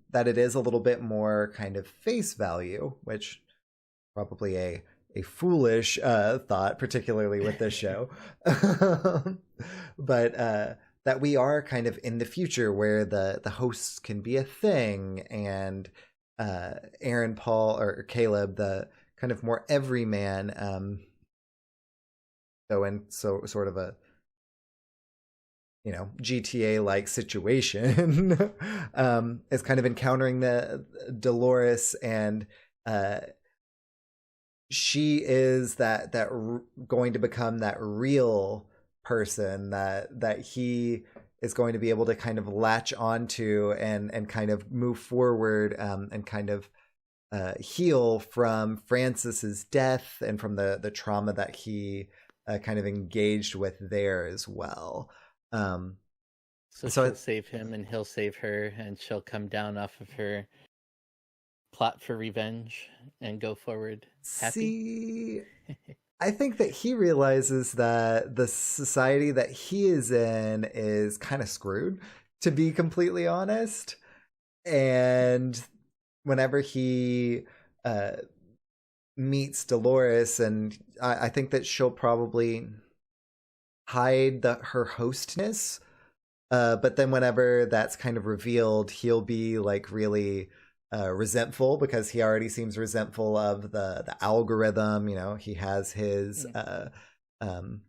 that it is a little bit more kind of face value, which probably a foolish thought, particularly with this show. But that we are kind of in the future where the hosts can be a thing, and Aaron, Paul, or Caleb, the kind of more everyman, go in sort of a GTA like situation is kind of encountering the Dolores, and she is that going to become that real person that he is going to be able to kind of latch onto and kind of move forward and kind of heal from Francis's death and from the trauma that he kind of engaged with there as well. Um, So so she'll save him and he'll save her, and she'll come down off of her plot for revenge and go forward happy. see, I think that he realizes that the society that he is in is kind of screwed, to be completely honest. And whenever he uh, meets Dolores, and I think that she'll probably hide her hostness. But then whenever that's kind of revealed, he'll be like really resentful because he already seems resentful of the algorithm. You know, he has his Mm. um,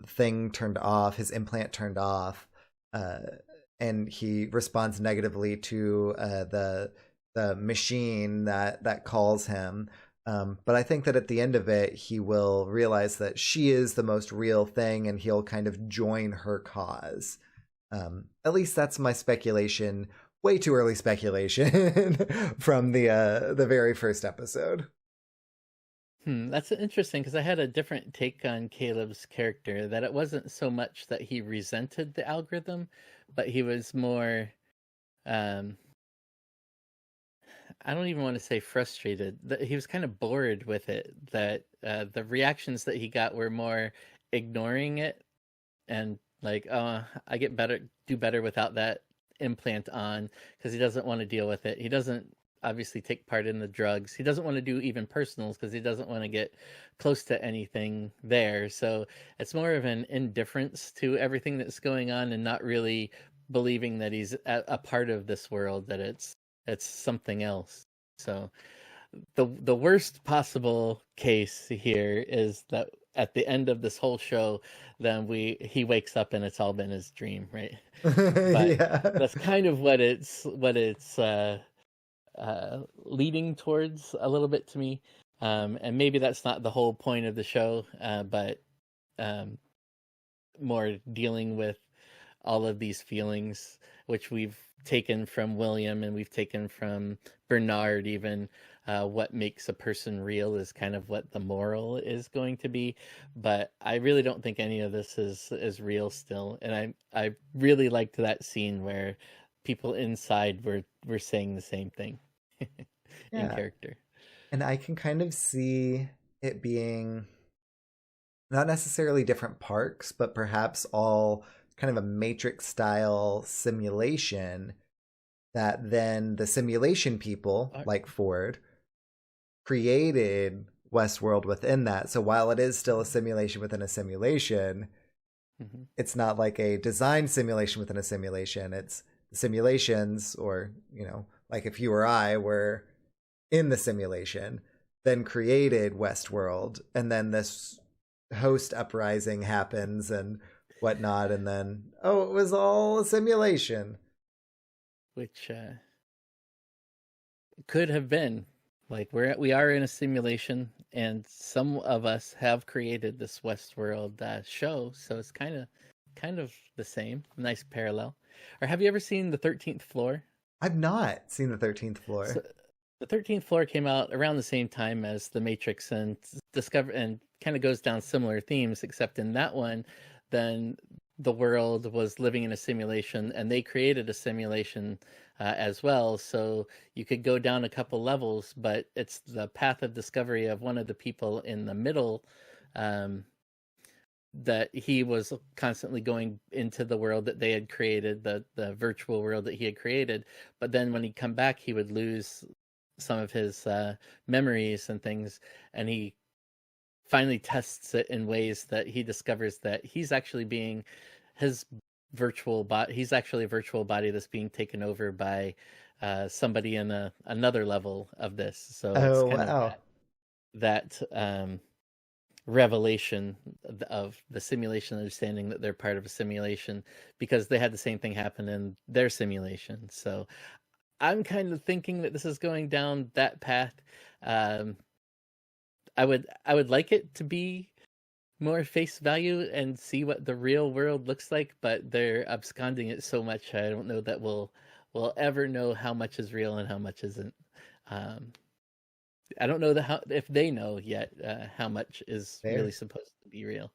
thing turned off, his implant turned off, uh, and he responds negatively to the machine that calls him. But I think that at the end of it, he will realize that she is the most real thing, and he'll kind of join her cause. At least that's my speculation. Way too early speculation from the very first episode. That's interesting because I had a different take on Caleb's character, that it wasn't so much that he resented the algorithm, but he was more, um, I don't even want to say frustrated, that he was kind of bored with it, that the reactions that he got were more ignoring it and like, oh, I get better, do better without that implant on, because he doesn't want to deal with it. He doesn't obviously take part in the drugs. He doesn't want to do even personals because he doesn't want to get close to anything there. So it's more of an indifference to everything that's going on, and not really believing that he's a part of this world, that it's something else. So the worst possible case here is that at the end of this whole show, then he wakes up and it's all been his dream, right? But Yeah. that's kind of what it's leading towards a little bit to me. And maybe that's not the whole point of the show, but um, more dealing with all of these feelings, which we've taken from William and we've taken from Bernard, even. What makes a person real is kind of what the moral is going to be, but I really don't think any of this is real still. And I really liked that scene where people inside were saying the same thing in Yeah. character. And I can kind of see it being not necessarily different parks, but perhaps all kind of a matrix style simulation that then the simulation people, Uh, like Ford, created Westworld within that. So while it is still a simulation within a simulation, mhm. it's not like a design simulation within a simulation. It's simulations, or, you know, like if you or I were in the simulation, then created Westworld, and then this host uprising happens and whatnot, and then, oh, it was all a simulation. Which could have been, like, we are in a simulation, and some of us have created this Westworld show, so it's kind of the same. Nice parallel. Or have you ever seen the 13th Floor? I've not seen the 13th So floor. the 13th Floor came out around the same time as The Matrix, and discover and kind of goes down similar themes, except in that one, then the world was living in a simulation, and they created a simulation as well. So you could go down a couple levels, but it's the path of discovery of one of the people in the middle, um, that he was constantly going into the world that they had created, the virtual world that he had created. But then when he'd come back, he would lose some of his memories and things, and he finally tests it in ways that he discovers that he's actually being his virtual body. He's actually a virtual body that's being taken over by somebody in another level of this. So it's Oh, kind of wow. that revelation of the simulation, understanding that they're part of a simulation because they had the same thing happen in their simulation. So I'm kind of thinking that this is going down that path. Um, I would like it to be more face value and see what the real world looks like, but they're absconding it so much. I don't know that we'll ever know how much is real and how much isn't. Um, I don't know if they know yet how much is really Fair. supposed to be real.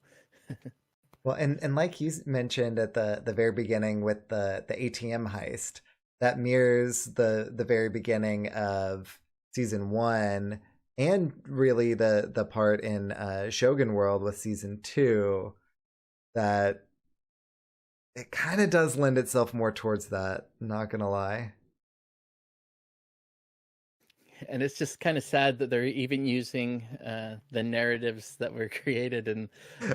Well, and like you mentioned at the very beginning with the ATM heist, that mirrors the very beginning of season one, and really the part in Shogun World with season two, that it kind of does lend itself more towards that. Not gonna lie. And it's just kind of sad that they're even using the narratives that were created in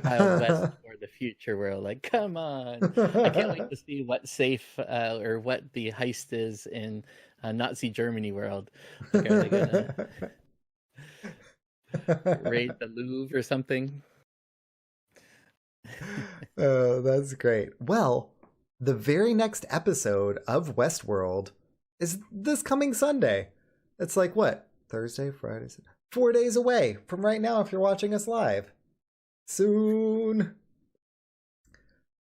Wild West for the future world. Like, come on! I can't wait to see what safe or what the heist is in Nazi Germany world. Like, are they gonna raid the Louvre or something? Oh, that's great. Well, the very next episode of Westworld is this coming Sunday. It's like what? Thursday, Friday, 4 days away from right now if you're watching us live. Soon.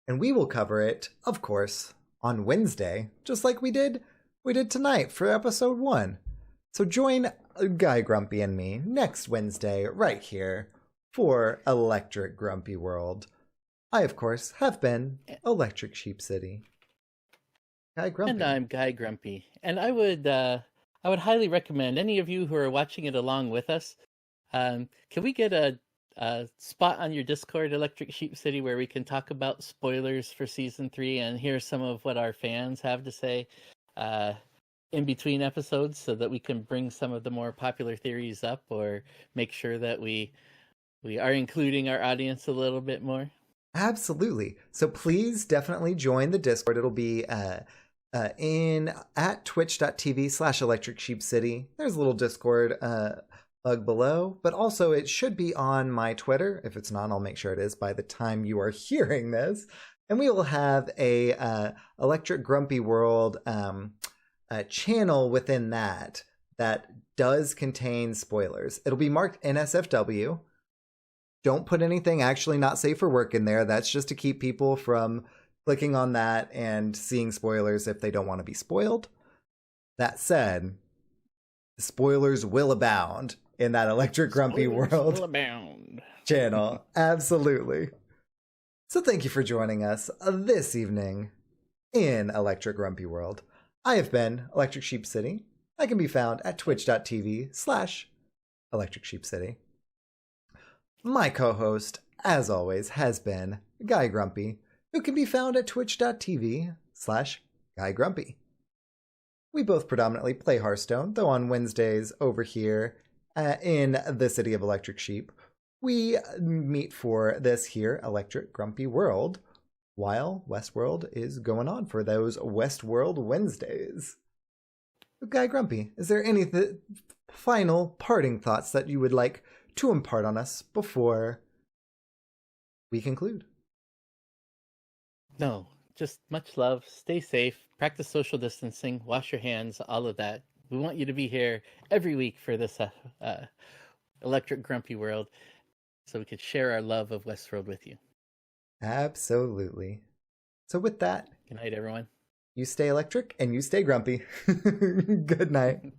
And we will cover it, of course, on Wednesday, just like we did tonight for episode 1. So join Guy Grumpy and me next Wednesday right here for Electric Grumpy World. I, of course, have been Electric Sheep City. Guy Grumpy. And I'm Guy Grumpy. And I would highly recommend any of you who are watching it along with us. Can we get a spot on your Discord, Electric Sheep City, where we can talk about spoilers for season 3 and hear some of what our fans have to say in between episodes, so that we can bring some of the more popular theories up, or make sure that we are including our audience a little bit more? Absolutely. So please definitely join the Discord. It'll be in at twitch.tv/electricsheepcity. There's a little Discord bug below, but also it should be on my Twitter. If it's not, I'll make sure it is by the time you are hearing this. And we will have a Electric Grumpy World channel within that does contain spoilers. It'll be marked NSFW. Don't put anything actually not safe for work in there. That's just to keep people from clicking on that and seeing spoilers if they don't want to be spoiled. That said, spoilers will abound in that Electric Grumpy World will abound channel. Absolutely. So thank you for joining us this evening in Electric Grumpy World. I have been Electric Sheep City. I can be found at twitch.tv/electricsheepcity. My co-host, as always, has been Guy Grumpy, who can be found at twitch.tv/GuyGrumpy. We both predominantly play Hearthstone, though on Wednesdays over here in the city of Electric Sheep, we meet for this here Electric Grumpy World, while Westworld is going on for those Westworld Wednesdays. Guy Grumpy, is there any final parting thoughts that you would like to impart on us before we conclude? No, just much love. Stay safe. Practice social distancing. Wash your hands. All of that. We want you to be here every week for this Electric Grumpy World, so we could share our love of Westworld with you. Absolutely. So with that, good night, everyone. You stay electric and you stay grumpy. Good night.